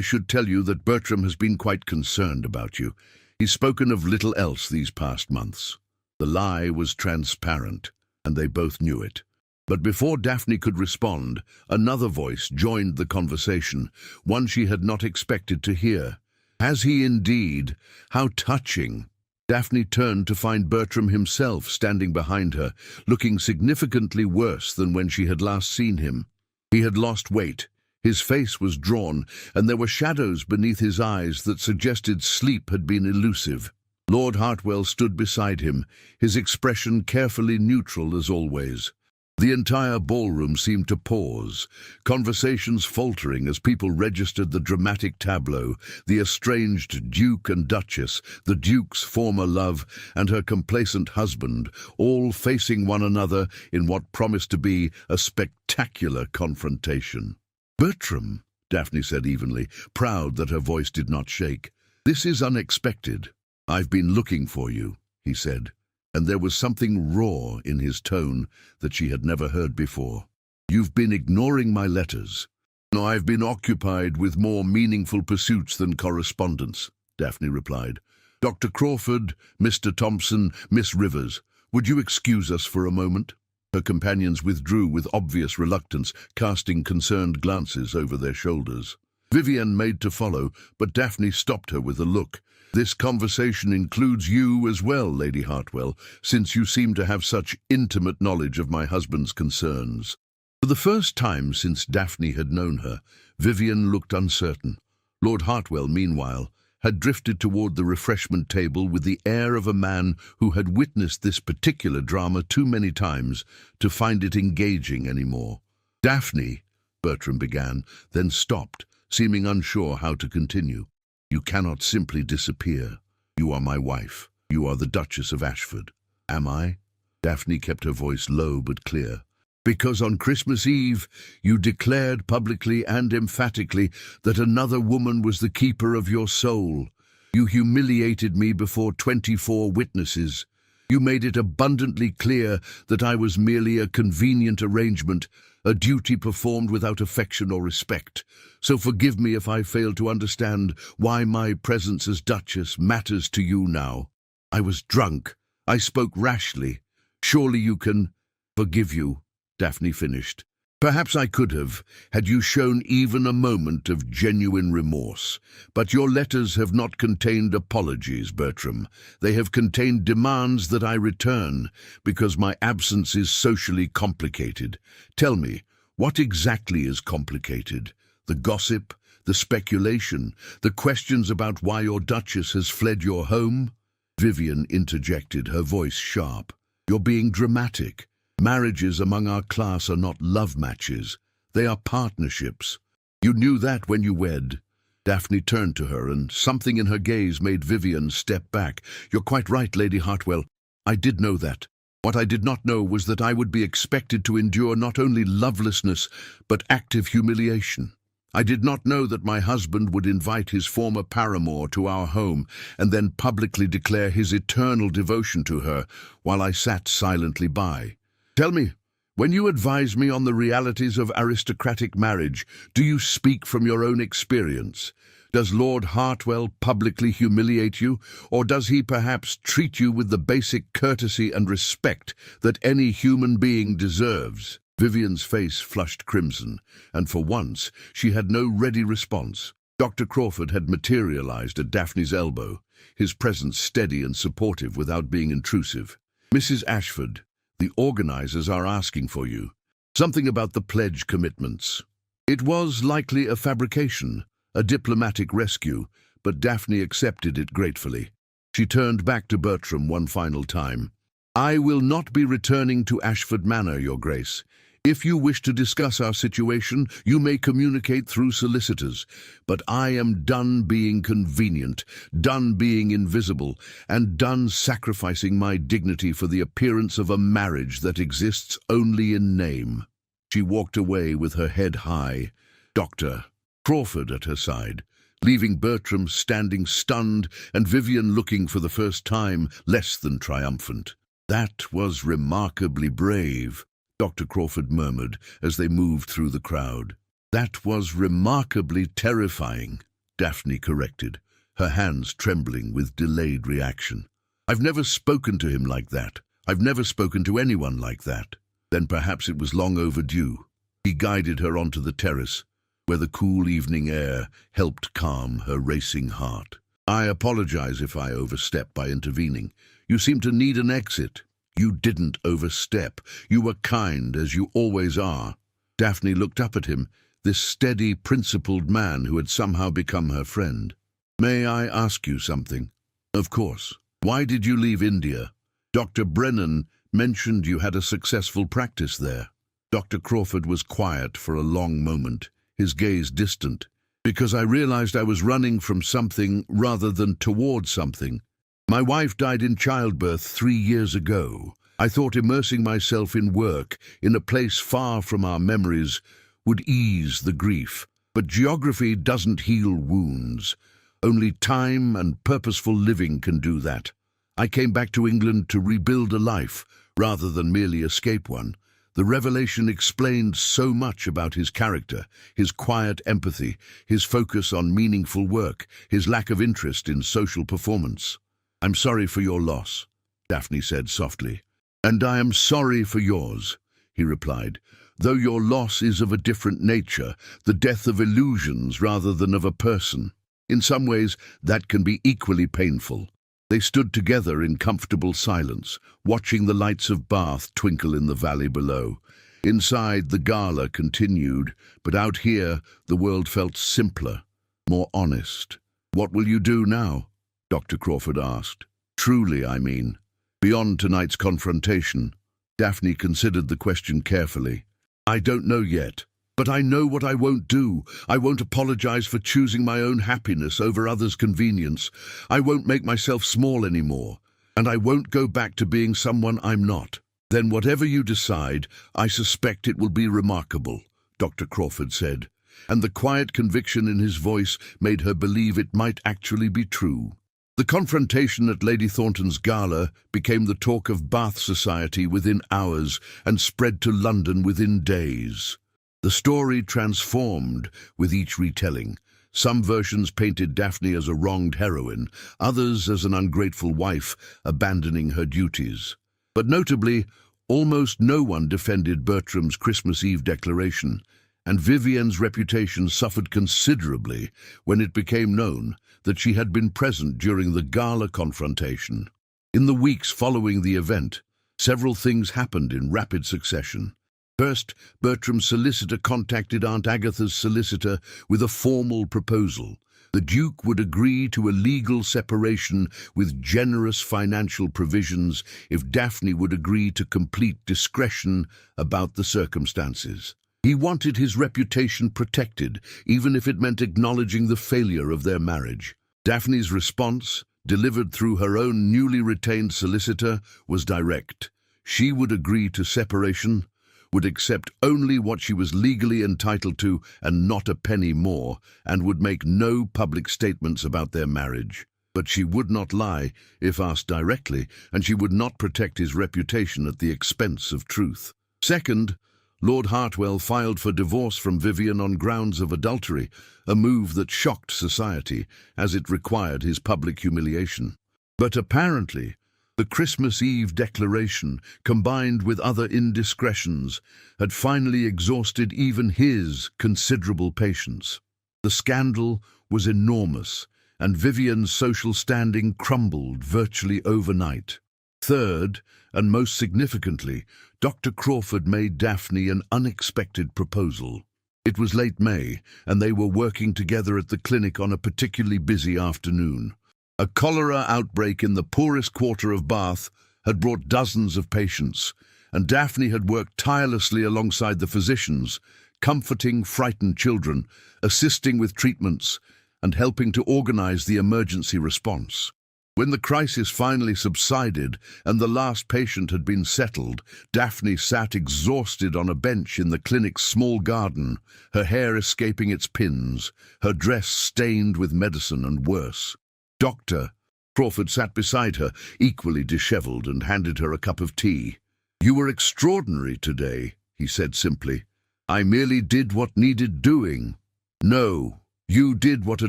should tell you that Bertram has been quite concerned about you. He's spoken of little else these past months." The lie was transparent, and they both knew it. But before Daphne could respond, another voice joined the conversation, one she had not expected to hear. "Has he indeed? How touching!" Daphne turned to find Bertram himself standing behind her, looking significantly worse than when she had last seen him. He had lost weight, his face was drawn, and there were shadows beneath his eyes that suggested sleep had been elusive. Lord Hartwell stood beside him, his expression carefully neutral as always. The entire ballroom seemed to pause, conversations faltering as people registered the dramatic tableau, the estranged Duke and Duchess, the Duke's former love, and her complacent husband, all facing one another in what promised to be a spectacular confrontation. "Bertram," Daphne said evenly, proud that her voice did not shake. "This is unexpected." "I've been looking for you," he said, and there was something raw in his tone that she had never heard before. "You've been ignoring my letters." "No, I've been occupied with more meaningful pursuits than correspondence," Daphne replied. "Dr. Crawford, Mr. Thompson, Miss Rivers, would you excuse us for a moment?" Her companions withdrew with obvious reluctance, casting concerned glances over their shoulders. Vivian made to follow, but Daphne stopped her with a look. "This conversation includes you as well, Lady Hartwell, since you seem to have such intimate knowledge of my husband's concerns." For the first time since Daphne had known her, Vivian looked uncertain. Lord Hartwell, meanwhile, had drifted toward the refreshment table with the air of a man who had witnessed this particular drama too many times to find it engaging anymore. "Daphne," Bertram began, then stopped, seeming unsure how to continue. "You cannot simply disappear. You are my wife. You are the Duchess of Ashford." "Am I?" Daphne kept her voice low but clear. "Because on Christmas Eve you declared publicly and emphatically that another woman was the keeper of your soul. You humiliated me before 24 witnesses. You made it abundantly clear that I was merely a convenient arrangement, a duty performed without affection or respect. So forgive me if I fail to understand why my presence as Duchess matters to you now. I was drunk. I spoke rashly. Surely you can forgive you," Daphne finished. "Perhaps I could have, had you shown even a moment of genuine remorse. But your letters have not contained apologies, Bertram. They have contained demands that I return, because my absence is socially complicated. Tell me, what exactly is complicated? The gossip, the speculation, the questions about why your Duchess has fled your home?" Vivian interjected, her voice sharp. "You're being dramatic. Marriages among our class are not love matches. They are partnerships. You knew that when you wed." Daphne turned to her, and something in her gaze made Vivian step back. "You're quite right, Lady Hartwell. I did know that. What I did not know was that I would be expected to endure not only lovelessness, but active humiliation. I did not know that my husband would invite his former paramour to our home and then publicly declare his eternal devotion to her while I sat silently by. Tell me, when you advise me on the realities of aristocratic marriage, do you speak from your own experience? Does Lord Hartwell publicly humiliate you, or does he perhaps treat you with the basic courtesy and respect that any human being deserves? Vivian's face flushed crimson, and for once she had no ready response. Dr. Crawford had materialized at Daphne's elbow, his presence steady and supportive without being intrusive. "Mrs. Ashford, the organizers are asking for you. Something about the pledge commitments." It was likely a fabrication, a diplomatic rescue, but Daphne accepted it gratefully. She turned back to Bertram one final time. "I will not be returning to Ashford Manor, Your Grace. If you wish to discuss our situation, you may communicate through solicitors, but I am done being convenient, done being invisible, and done sacrificing my dignity for the appearance of a marriage that exists only in name." She walked away with her head high, Dr. Crawford at her side, leaving Bertram standing stunned and Vivian looking for the first time less than triumphant. "That was remarkably brave," Dr. Crawford murmured as they moved through the crowd. "That was remarkably terrifying," Daphne corrected, her hands trembling with delayed reaction. "I've never spoken to him like that. I've never spoken to anyone like that." Then perhaps it was long overdue. He guided her onto the terrace, where the cool evening air helped calm her racing heart. "I apologize if I overstepped by intervening. You seem to need an exit." "You didn't overstep. You were kind, as you always are." Daphne looked up at him, this steady, principled man who had somehow become her friend. "May I ask you something?" "Of course. Why did you leave India? Dr. Brennan mentioned you had a successful practice there." Dr. Crawford was quiet for a long moment, his gaze distant. "Because I realized I was running from something rather than towards something. My wife died in childbirth 3 years ago. I thought immersing myself in work, in a place far from our memories, would ease the grief. But geography doesn't heal wounds. Only time and purposeful living can do that. I came back to England to rebuild a life, rather than merely escape one. The revelation explained so much about his character, his quiet empathy, his focus on meaningful work, his lack of interest in social performance." "I'm sorry for your loss," Daphne said softly. "And I am sorry for yours," he replied. "Though your loss is of a different nature, the death of illusions rather than of a person. In some ways, that can be equally painful." They stood together in comfortable silence, watching the lights of Bath twinkle in the valley below. Inside, the gala continued, but out here, the world felt simpler, more honest. "What will you do now?" Dr. Crawford asked. "Truly, I mean. Beyond tonight's confrontation." Daphne considered the question carefully. "I don't know yet, but I know what I won't do. I won't apologize for choosing my own happiness over others' convenience. I won't make myself small anymore, and I won't go back to being someone I'm not." "Then whatever you decide, I suspect it will be remarkable," Dr. Crawford said, and the quiet conviction in his voice made her believe it might actually be true. The confrontation at Lady Thornton's gala became the talk of Bath society within hours and spread to London within days. The story transformed with each retelling. Some versions painted Daphne as a wronged heroine, others as an ungrateful wife abandoning her duties. But notably, almost no one defended Bertram's Christmas Eve declaration, and Vivian's reputation suffered considerably when it became known that she had been present during the gala confrontation. In the weeks following the event, several things happened in rapid succession. First, Bertram's solicitor contacted Aunt Agatha's solicitor with a formal proposal. The Duke would agree to a legal separation with generous financial provisions if Daphne would agree to complete discretion about the circumstances. He wanted his reputation protected, even if it meant acknowledging the failure of their marriage. Daphne's response, delivered through her own newly retained solicitor, was direct. She would agree to separation would accept only what she was legally entitled to and not a penny more, and would make no public statements about their marriage. But she would not lie if asked directly, and she would not protect his reputation at the expense of truth. Second, Lord Hartwell filed for divorce from Vivian on grounds of adultery, a move that shocked society as it required his public humiliation. But apparently, the Christmas Eve declaration, combined with other indiscretions, had finally exhausted even his considerable patience. The scandal was enormous, and Vivian's social standing crumbled virtually overnight. Third, and most significantly, Dr. Crawford made Daphne an unexpected proposal. It was late May, and they were working together at the clinic on a particularly busy afternoon. A cholera outbreak in the poorest quarter of Bath had brought dozens of patients, and Daphne had worked tirelessly alongside the physicians, comforting frightened children, assisting with treatments, and helping to organize the emergency response. When the crisis finally subsided and the last patient had been settled, Daphne sat exhausted on a bench in the clinic's small garden, her hair escaping its pins, her dress stained with medicine and worse. "Doctor," Crawford sat beside her, equally disheveled, and handed her a cup of tea. "You were extraordinary today," he said simply. "I merely did what needed doing." "No. You did what a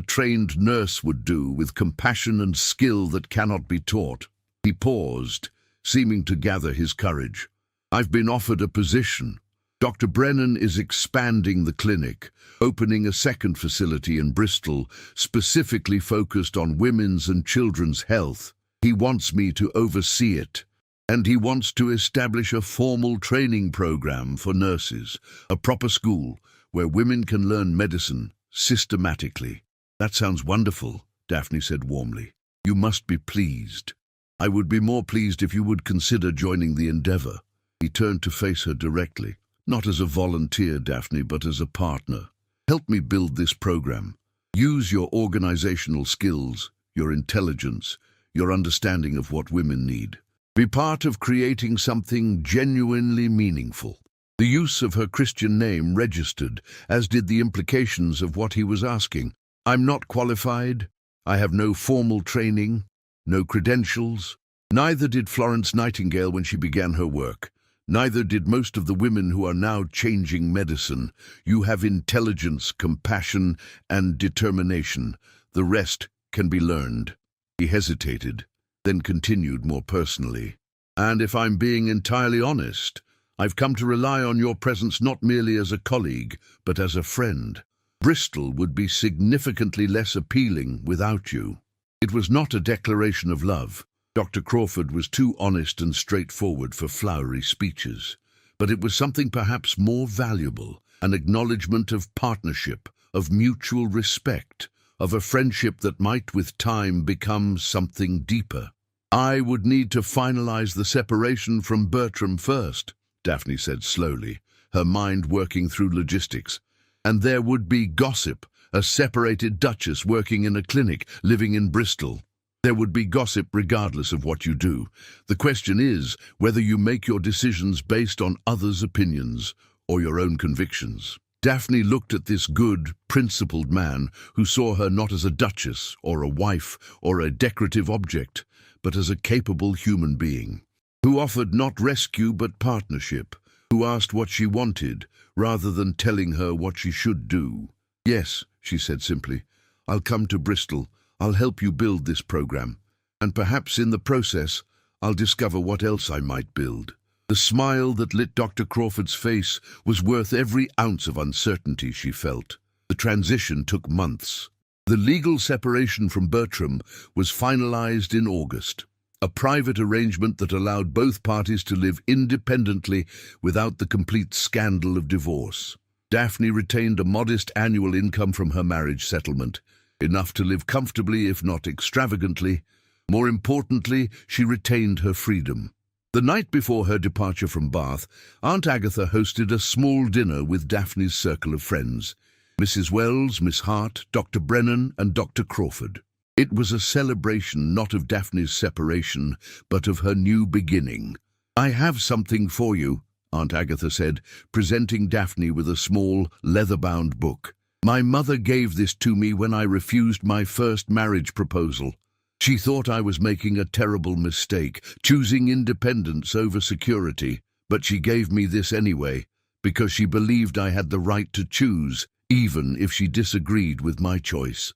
trained nurse would do, with compassion and skill that cannot be taught." He paused, seeming to gather his courage. "I've been offered a position. Dr. Brennan is expanding the clinic, opening a second facility in Bristol, specifically focused on women's and children's health. He wants me to oversee it. And he wants to establish a formal training program for nurses, a proper school where women can learn medicine systematically." "That sounds wonderful," Daphne said warmly. "You must be pleased. I would be more pleased if you would consider joining the endeavor." He turned to face her directly. "Not as a volunteer, Daphne, but as a partner. Help me build this program. Use your organizational skills, your intelligence, your understanding of what women need. Be part of creating something genuinely meaningful." The use of her Christian name registered, as did the implications of what he was asking. "I'm not qualified. I have no formal training, no credentials. Neither did Florence Nightingale when she began her work. Neither did most of the women who are now changing medicine. You have intelligence, compassion, and determination. The rest can be learned." He hesitated, then continued more personally. "And if I'm being entirely honest, I've come to rely on your presence not merely as a colleague, but as a friend. Bristol would be significantly less appealing without you." It was not a declaration of love. Dr. Crawford was too honest and straightforward for flowery speeches. But it was something perhaps more valuable, an acknowledgement of partnership, of mutual respect, of a friendship that might with time become something deeper. "I would need to finalize the separation from Bertram first," Daphne said slowly, her mind working through logistics. "And there would be gossip, a separated Duchess working in a clinic, living in Bristol. There would be gossip regardless of what you do. The question is whether you make your decisions based on others' opinions or your own convictions." Daphne looked at this good, principled man who saw her not as a duchess or a wife or a decorative object, but as a capable human being, who offered not rescue but partnership, who asked what she wanted rather than telling her what she should do. "Yes," she said simply, "I'll come to Bristol. I'll help you build this program, and perhaps in the process I'll discover what else I might build." The smile that lit Dr. Crawford's face was worth every ounce of uncertainty she felt. The transition took months. The legal separation from Bertram was finalized in August, a private arrangement that allowed both parties to live independently without the complete scandal of divorce. Daphne retained a modest annual income from her marriage settlement, enough to live comfortably if not extravagantly. More importantly, she retained her freedom. The night before her departure from Bath, Aunt Agatha hosted a small dinner with Daphne's circle of friends: Mrs. Wells, Miss Hart, Dr. Brennan, and Dr. Crawford. It was a celebration not of Daphne's separation, but of her new beginning. "I have something for you," Aunt Agatha said, presenting Daphne with a small, leather-bound book. "My mother gave this to me when I refused my first marriage proposal. She thought I was making a terrible mistake, choosing independence over security, but she gave me this anyway, because she believed I had the right to choose, even if she disagreed with my choice."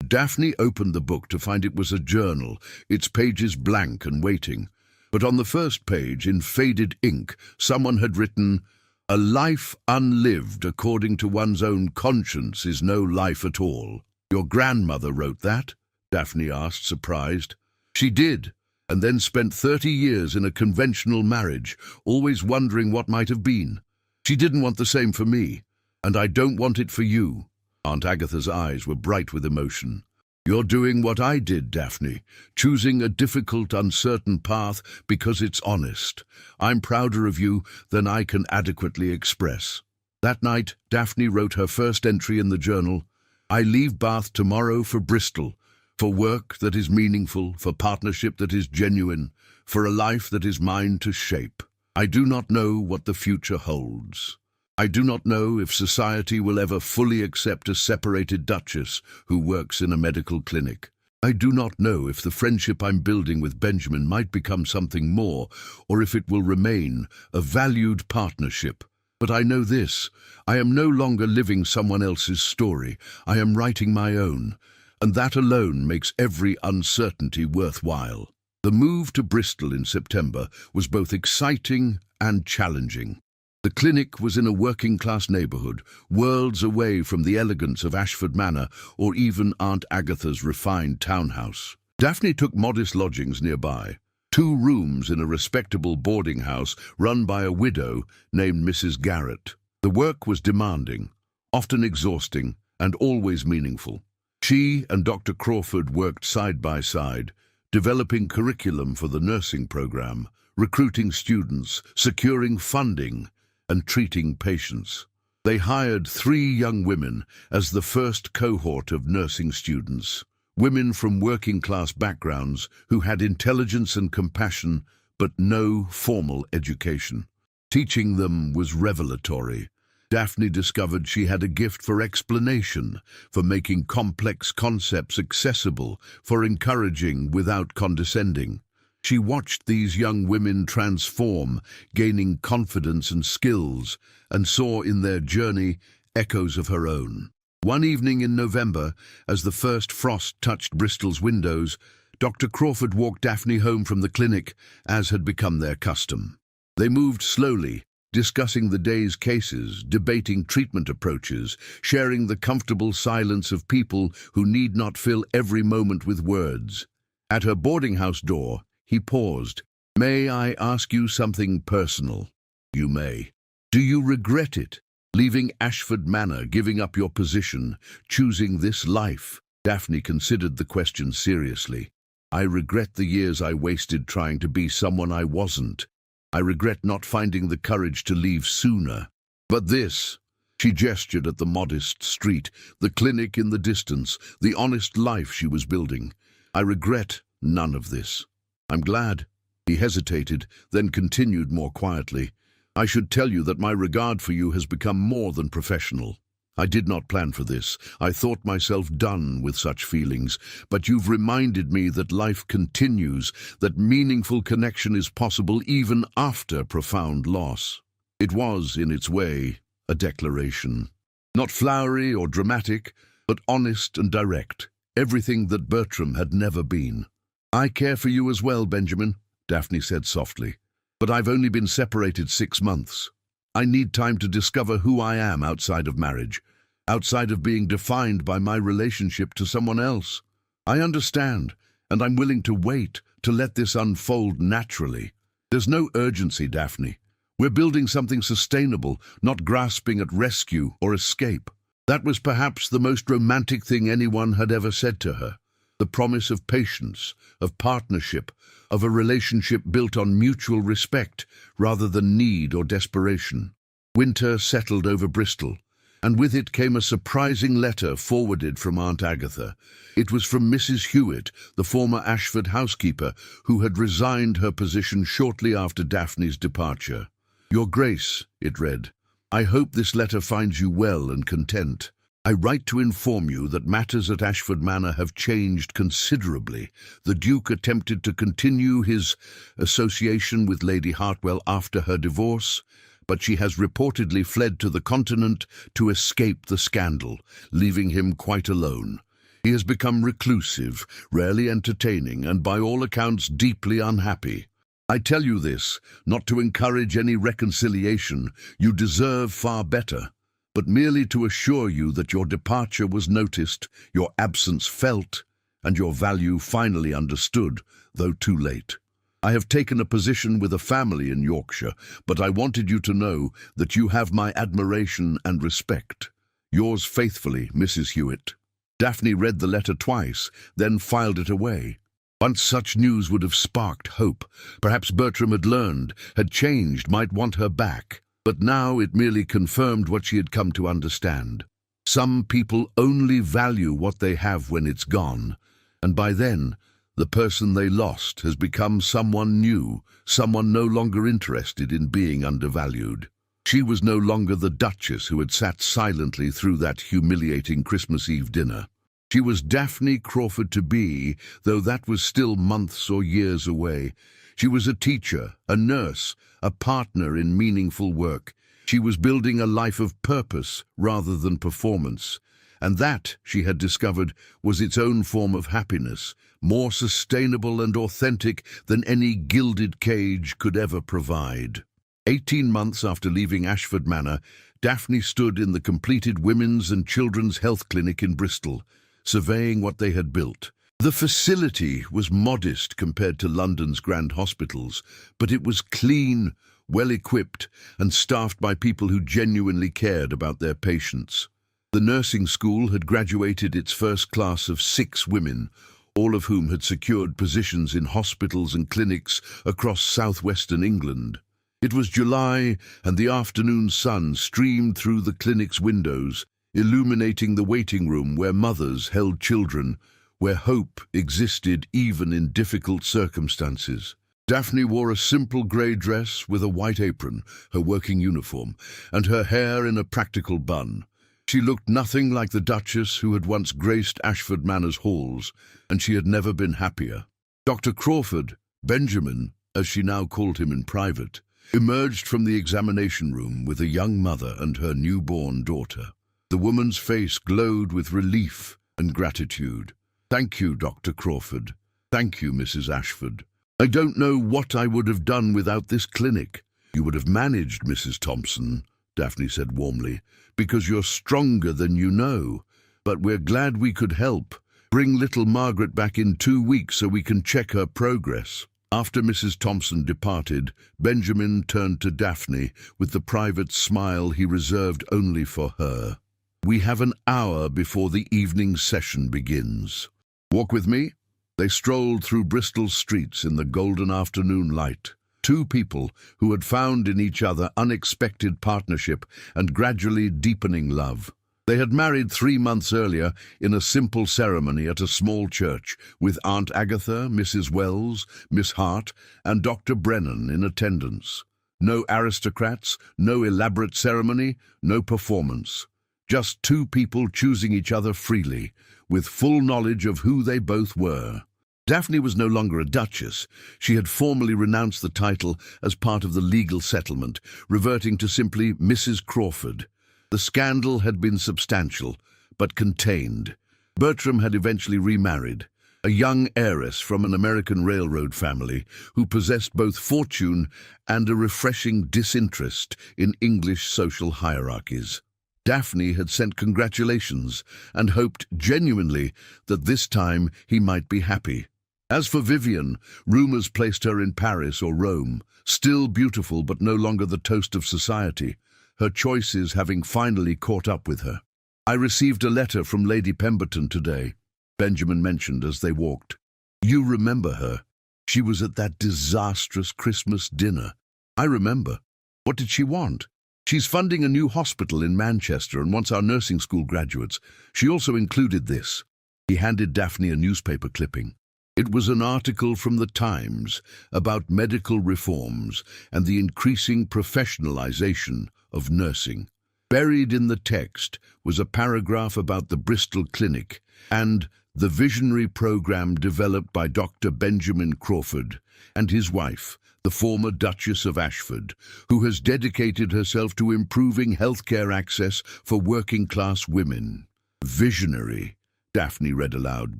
Daphne opened the book to find it was a journal, its pages blank and waiting. But on the first page, in faded ink, someone had written, "A life unlived according to one's own conscience is no life at all." "Your grandmother wrote that?" Daphne asked, surprised. "She did, and then spent 30 years in a conventional marriage, always wondering what might have been. She didn't want the same for me, and I don't want it for you." Aunt Agatha's eyes were bright with emotion. "You're doing what I did, Daphne, choosing a difficult, uncertain path because it's honest. I'm prouder of you than I can adequately express." That night, Daphne wrote her first entry in the journal. "I leave Bath tomorrow for Bristol, for work that is meaningful, for partnership that is genuine, for a life that is mine to shape. I do not know what the future holds. I do not know if society will ever fully accept a separated Duchess who works in a medical clinic. I do not know if the friendship I'm building with Benjamin might become something more, or if it will remain a valued partnership. But I know this: I am no longer living someone else's story. I am writing my own, and that alone makes every uncertainty worthwhile." The move to Bristol in September was both exciting and challenging. The clinic was in a working-class neighbourhood, worlds away from the elegance of Ashford Manor or even Aunt Agatha's refined townhouse. Daphne took modest lodgings nearby, 2 rooms in a respectable boarding house run by a widow named Mrs. Garrett. The work was demanding, often exhausting, and always meaningful. She and Dr. Crawford worked side by side, developing curriculum for the nursing program, recruiting students, securing funding, and treating patients. They hired 3 young women as the first cohort of nursing students, women from working-class backgrounds who had intelligence and compassion but no formal education. Teaching them was revelatory. Daphne discovered she had a gift for explanation, for making complex concepts accessible, for encouraging without condescending. She watched these young women transform, gaining confidence and skills, and saw in their journey echoes of her own. One evening in November, as the first frost touched Bristol's windows, Dr. Crawford walked Daphne home from the clinic, as had become their custom. They moved slowly, discussing the day's cases, debating treatment approaches, sharing the comfortable silence of people who need not fill every moment with words. At her boarding house door, he paused. "May I ask you something personal?" "You may." "Do you regret it? Leaving Ashford Manor, giving up your position, choosing this life?" Daphne considered the question seriously. "I regret the years I wasted trying to be someone I wasn't. I regret not finding the courage to leave sooner. But this," she gestured at the modest street, the clinic in the distance, the honest life she was building. "I regret none of this. I'm glad." He hesitated, then continued more quietly. "I should tell you that my regard for you has become more than professional. I did not plan for this. I thought myself done with such feelings, but you've reminded me that life continues, that meaningful connection is possible even after profound loss." It was, in its way, a declaration. Not flowery or dramatic, but honest and direct, everything that Bertram had never been. "I care for you as well, Benjamin," Daphne said softly, "but I've only been separated 6 months. I need time to discover who I am outside of marriage, outside of being defined by my relationship to someone else. I understand, and I'm willing to wait, to let this unfold naturally. There's no urgency, Daphne. We're building something sustainable, not grasping at rescue or escape." That was perhaps the most romantic thing anyone had ever said to her. The promise of patience, of partnership, of a relationship built on mutual respect rather than need or desperation. Winter settled over Bristol, and with it came a surprising letter forwarded from Aunt Agatha. It was from Mrs. Hewitt, the former Ashford housekeeper, who had resigned her position shortly after Daphne's departure. Your Grace, it read, I hope this letter finds you well and content. I write to inform you that matters at Ashford Manor have changed considerably. The Duke attempted to continue his association with Lady Hartwell after her divorce, but she has reportedly fled to the continent to escape the scandal, leaving him quite alone. He has become reclusive, rarely entertaining, and by all accounts deeply unhappy. I tell you this, not to encourage any reconciliation. You deserve far better, but merely to assure you that your departure was noticed, your absence felt, and your value finally understood, though too late. I have taken a position with a family in Yorkshire, but I wanted you to know that you have my admiration and respect. Yours faithfully, Mrs. Hewitt. Daphne read the letter twice, then filed it away. Once such news would have sparked hope. Perhaps Bertram had learned, had changed, might want her back. But now it merely confirmed what she had come to understand. Some people only value what they have when it's gone, and by then, the person they lost has become someone new, someone no longer interested in being undervalued. She was no longer the Duchess who had sat silently through that humiliating Christmas Eve dinner. She was Daphne Crawford-to-be, though that was still months or years away. She was a teacher, a nurse, a partner in meaningful work. She was building a life of purpose rather than performance. And that, she had discovered, was its own form of happiness, more sustainable and authentic than any gilded cage could ever provide. 18 months after leaving Ashford Manor, Daphne stood in the completed Women's and Children's Health Clinic in Bristol, surveying what they had built. The facility was modest compared to London's grand hospitals, but it was clean, well-equipped, and staffed by people who genuinely cared about their patients. The nursing school had graduated its first class of 6 women, all of whom had secured positions in hospitals and clinics across southwestern England. It was July, and the afternoon sun streamed through the clinic's windows, illuminating the waiting room where mothers held children, where hope existed even in difficult circumstances. Daphne wore a simple grey dress with a white apron, her working uniform, and her hair in a practical bun. She looked nothing like the Duchess who had once graced Ashford Manor's halls, and she had never been happier. Dr. Crawford, Benjamin, as she now called him in private, emerged from the examination room with a young mother and her newborn daughter. The woman's face glowed with relief and gratitude. Thank you, Dr. Crawford. Thank you, Mrs. Ashford. I don't know what I would have done without this clinic. You would have managed, Mrs. Thompson, Daphne said warmly, because you're stronger than you know. But we're glad we could help. Bring little Margaret back in 2 weeks so we can check her progress. After Mrs. Thompson departed, Benjamin turned to Daphne with the private smile he reserved only for her. We have an hour before the evening session begins. Walk with me? They strolled through Bristol's streets in the golden afternoon light. 2 people who had found in each other unexpected partnership and gradually deepening love. They had married 3 months earlier in a simple ceremony at a small church, with Aunt Agatha, Mrs. Wells, Miss Hart, and Dr. Brennan in attendance. No aristocrats, no elaborate ceremony, no performance. Just 2 people choosing each other freely, with full knowledge of who they both were. Daphne was no longer a duchess. She had formally renounced the title as part of the legal settlement, reverting to simply Mrs. Crawford. The scandal had been substantial, but contained. Bertram had eventually remarried, a young heiress from an American railroad family who possessed both fortune and a refreshing disinterest in English social hierarchies. Daphne had sent congratulations and hoped genuinely that this time he might be happy. As for Vivian, rumours placed her in Paris or Rome, still beautiful but no longer the toast of society, her choices having finally caught up with her. I received a letter from Lady Pemberton today, Benjamin mentioned as they walked. You remember her. She was at that disastrous Christmas dinner. I remember. What did she want? She's funding a new hospital in Manchester and wants our nursing school graduates. She also included this. He handed Daphne a newspaper clipping. It was an article from the Times about medical reforms and the increasing professionalization of nursing. Buried in the text was a paragraph about the Bristol Clinic and the visionary program developed by Dr. Benjamin Crawford and his wife, the former Duchess of Ashford, who has dedicated herself to improving healthcare access for working-class women. Visionary, Daphne read aloud,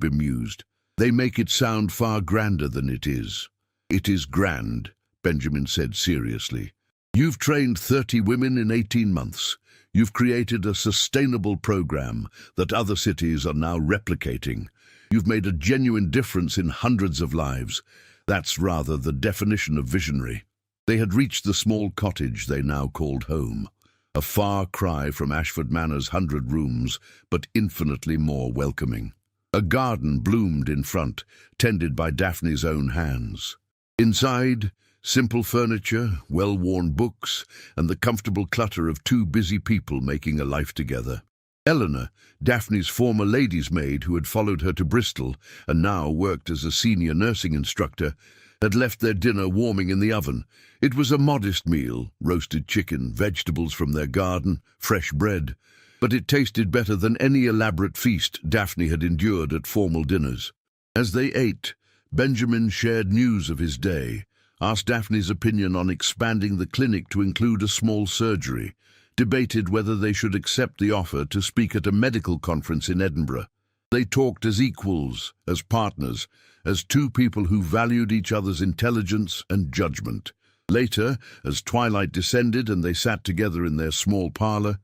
bemused. They make it sound far grander than it is. It is grand, Benjamin said seriously. You've trained 30 women in 18 months. You've created a sustainable program that other cities are now replicating. You've made a genuine difference in hundreds of lives. That's rather the definition of visionary. They had reached the small cottage they now called home. A far cry from Ashford Manor's 100 rooms, but infinitely more welcoming. A garden bloomed in front, tended by Daphne's own hands. Inside, simple furniture, well-worn books, and the comfortable clutter of two busy people making a life together. Eleanor, Daphne's former lady's maid who had followed her to Bristol and now worked as a senior nursing instructor, had left their dinner warming in the oven. It was a modest meal, roasted chicken, vegetables from their garden, fresh bread, but it tasted better than any elaborate feast Daphne had endured at formal dinners. As they ate, Benjamin shared news of his day, asked Daphne's opinion on expanding the clinic to include a small surgery, debated whether they should accept the offer to speak at a medical conference in Edinburgh. They talked as equals, as partners, as two people who valued each other's intelligence and judgment. Later, as twilight descended and they sat together in their small parlour,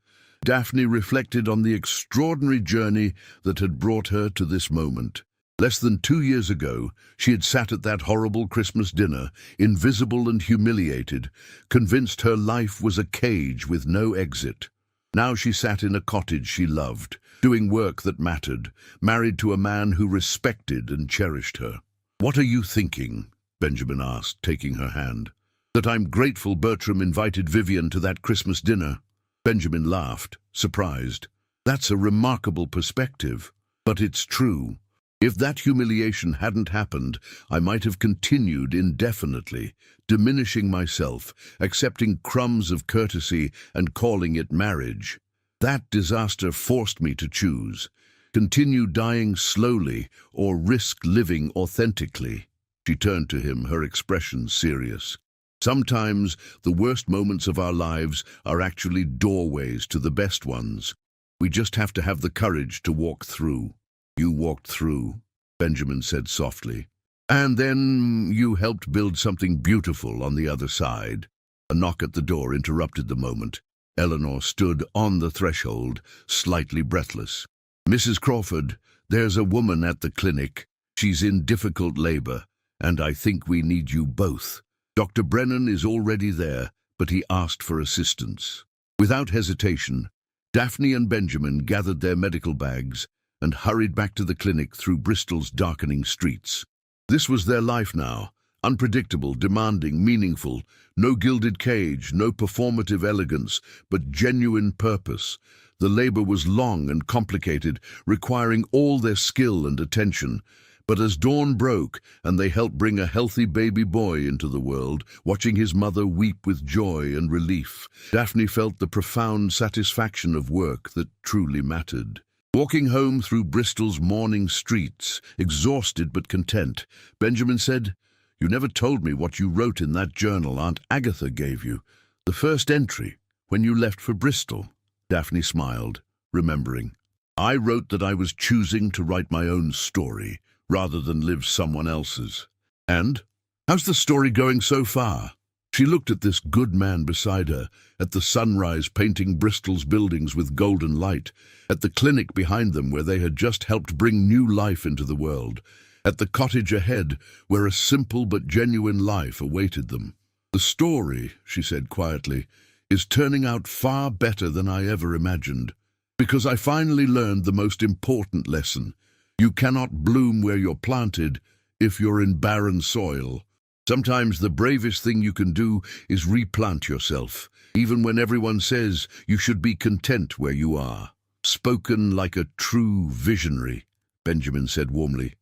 Daphne reflected on the extraordinary journey that had brought her to this moment. Less than 2 years ago, she had sat at that horrible Christmas dinner, invisible and humiliated, convinced her life was a cage with no exit. Now she sat in a cottage she loved, doing work that mattered, married to a man who respected and cherished her. "What are you thinking?" Benjamin asked, taking her hand. "That I'm grateful Bertram invited Vivian to that Christmas dinner." Benjamin laughed, surprised. "That's a remarkable perspective, but it's true. If that humiliation hadn't happened, I might have continued indefinitely, diminishing myself, accepting crumbs of courtesy and calling it marriage. That disaster forced me to choose. Continue dying slowly or risk living authentically." She turned to him, her expression serious. "Sometimes the worst moments of our lives are actually doorways to the best ones. We just have to have the courage to walk through." "You walked through," Benjamin said softly. "And then you helped build something beautiful on the other side." A knock at the door interrupted the moment. Eleanor stood on the threshold, slightly breathless. "Mrs. Crawford, there's a woman at the clinic. She's in difficult labor, and I think we need you both. Dr. Brennan is already there, but he asked for assistance." Without hesitation, Daphne and Benjamin gathered their medical bags and hurried back to the clinic through Bristol's darkening streets. This was their life now, unpredictable, demanding, meaningful, no gilded cage, no performative elegance, but genuine purpose. The labor was long and complicated, requiring all their skill and attention. But as dawn broke and they helped bring a healthy baby boy into the world, watching his mother weep with joy and relief, Daphne felt the profound satisfaction of work that truly mattered. Walking home through Bristol's morning streets, exhausted but content, Benjamin said, "You never told me what you wrote in that journal Aunt Agatha gave you. The first entry, when you left for Bristol." Daphne smiled, remembering. "I wrote that I was choosing to write my own story, rather than live someone else's." "And? How's the story going so far?" She looked at this good man beside her, at the sunrise painting Bristol's buildings with golden light, at the clinic behind them where they had just helped bring new life into the world, at the cottage ahead where a simple but genuine life awaited them. "The story," she said quietly, "is turning out far better than I ever imagined, because I finally learned the most important lesson. You cannot bloom where you're planted if you're in barren soil. Sometimes the bravest thing you can do is replant yourself, even when everyone says you should be content where you are." "Spoken like a true visionary," Benjamin said warmly.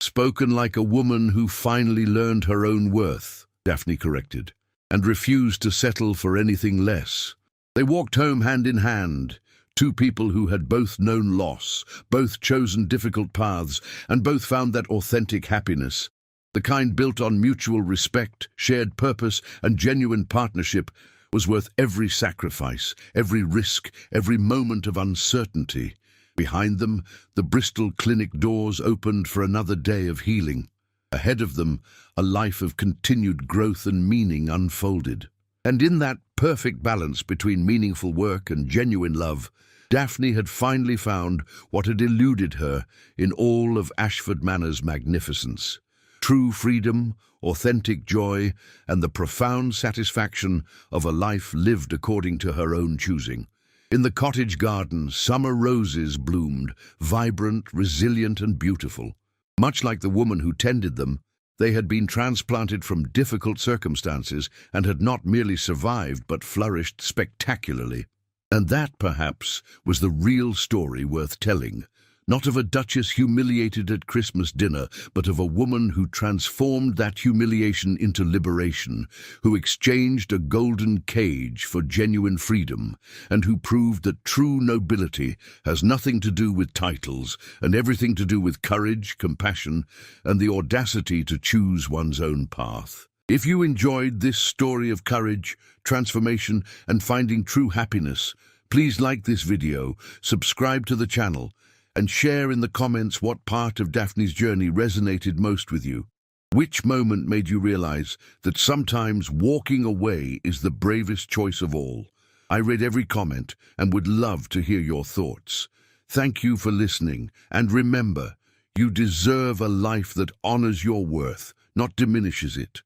Spoken like a woman who finally learned her own worth, Daphne corrected, and refused to settle for anything less. They walked home hand in hand, two people who had both known loss, both chosen difficult paths, and both found that authentic happiness, the kind built on mutual respect, shared purpose, and genuine partnership, was worth every sacrifice, every risk, every moment of uncertainty. Behind them, the Bristol clinic doors opened for another day of healing. Ahead of them, a life of continued growth and meaning unfolded. And in that perfect balance between meaningful work and genuine love, Daphne had finally found what had eluded her in all of Ashford Manor's magnificence: true freedom, authentic joy, and the profound satisfaction of a life lived according to her own choosing. In the cottage garden, summer roses bloomed, vibrant, resilient, and beautiful. Much like the woman who tended them, they had been transplanted from difficult circumstances and had not merely survived but flourished spectacularly. And that, perhaps, was the real story worth telling. Not of a duchess humiliated at Christmas dinner, but of a woman who transformed that humiliation into liberation, who exchanged a golden cage for genuine freedom, and who proved that true nobility has nothing to do with titles and everything to do with courage, compassion, and the audacity to choose one's own path. If you enjoyed this story of courage, transformation, and finding true happiness, please like this video, subscribe to the channel, and share in the comments what part of Daphne's journey resonated most with you. Which moment made you realize that sometimes walking away is the bravest choice of all? I read every comment and would love to hear your thoughts. Thank you for listening, and remember, you deserve a life that honors your worth, not diminishes it.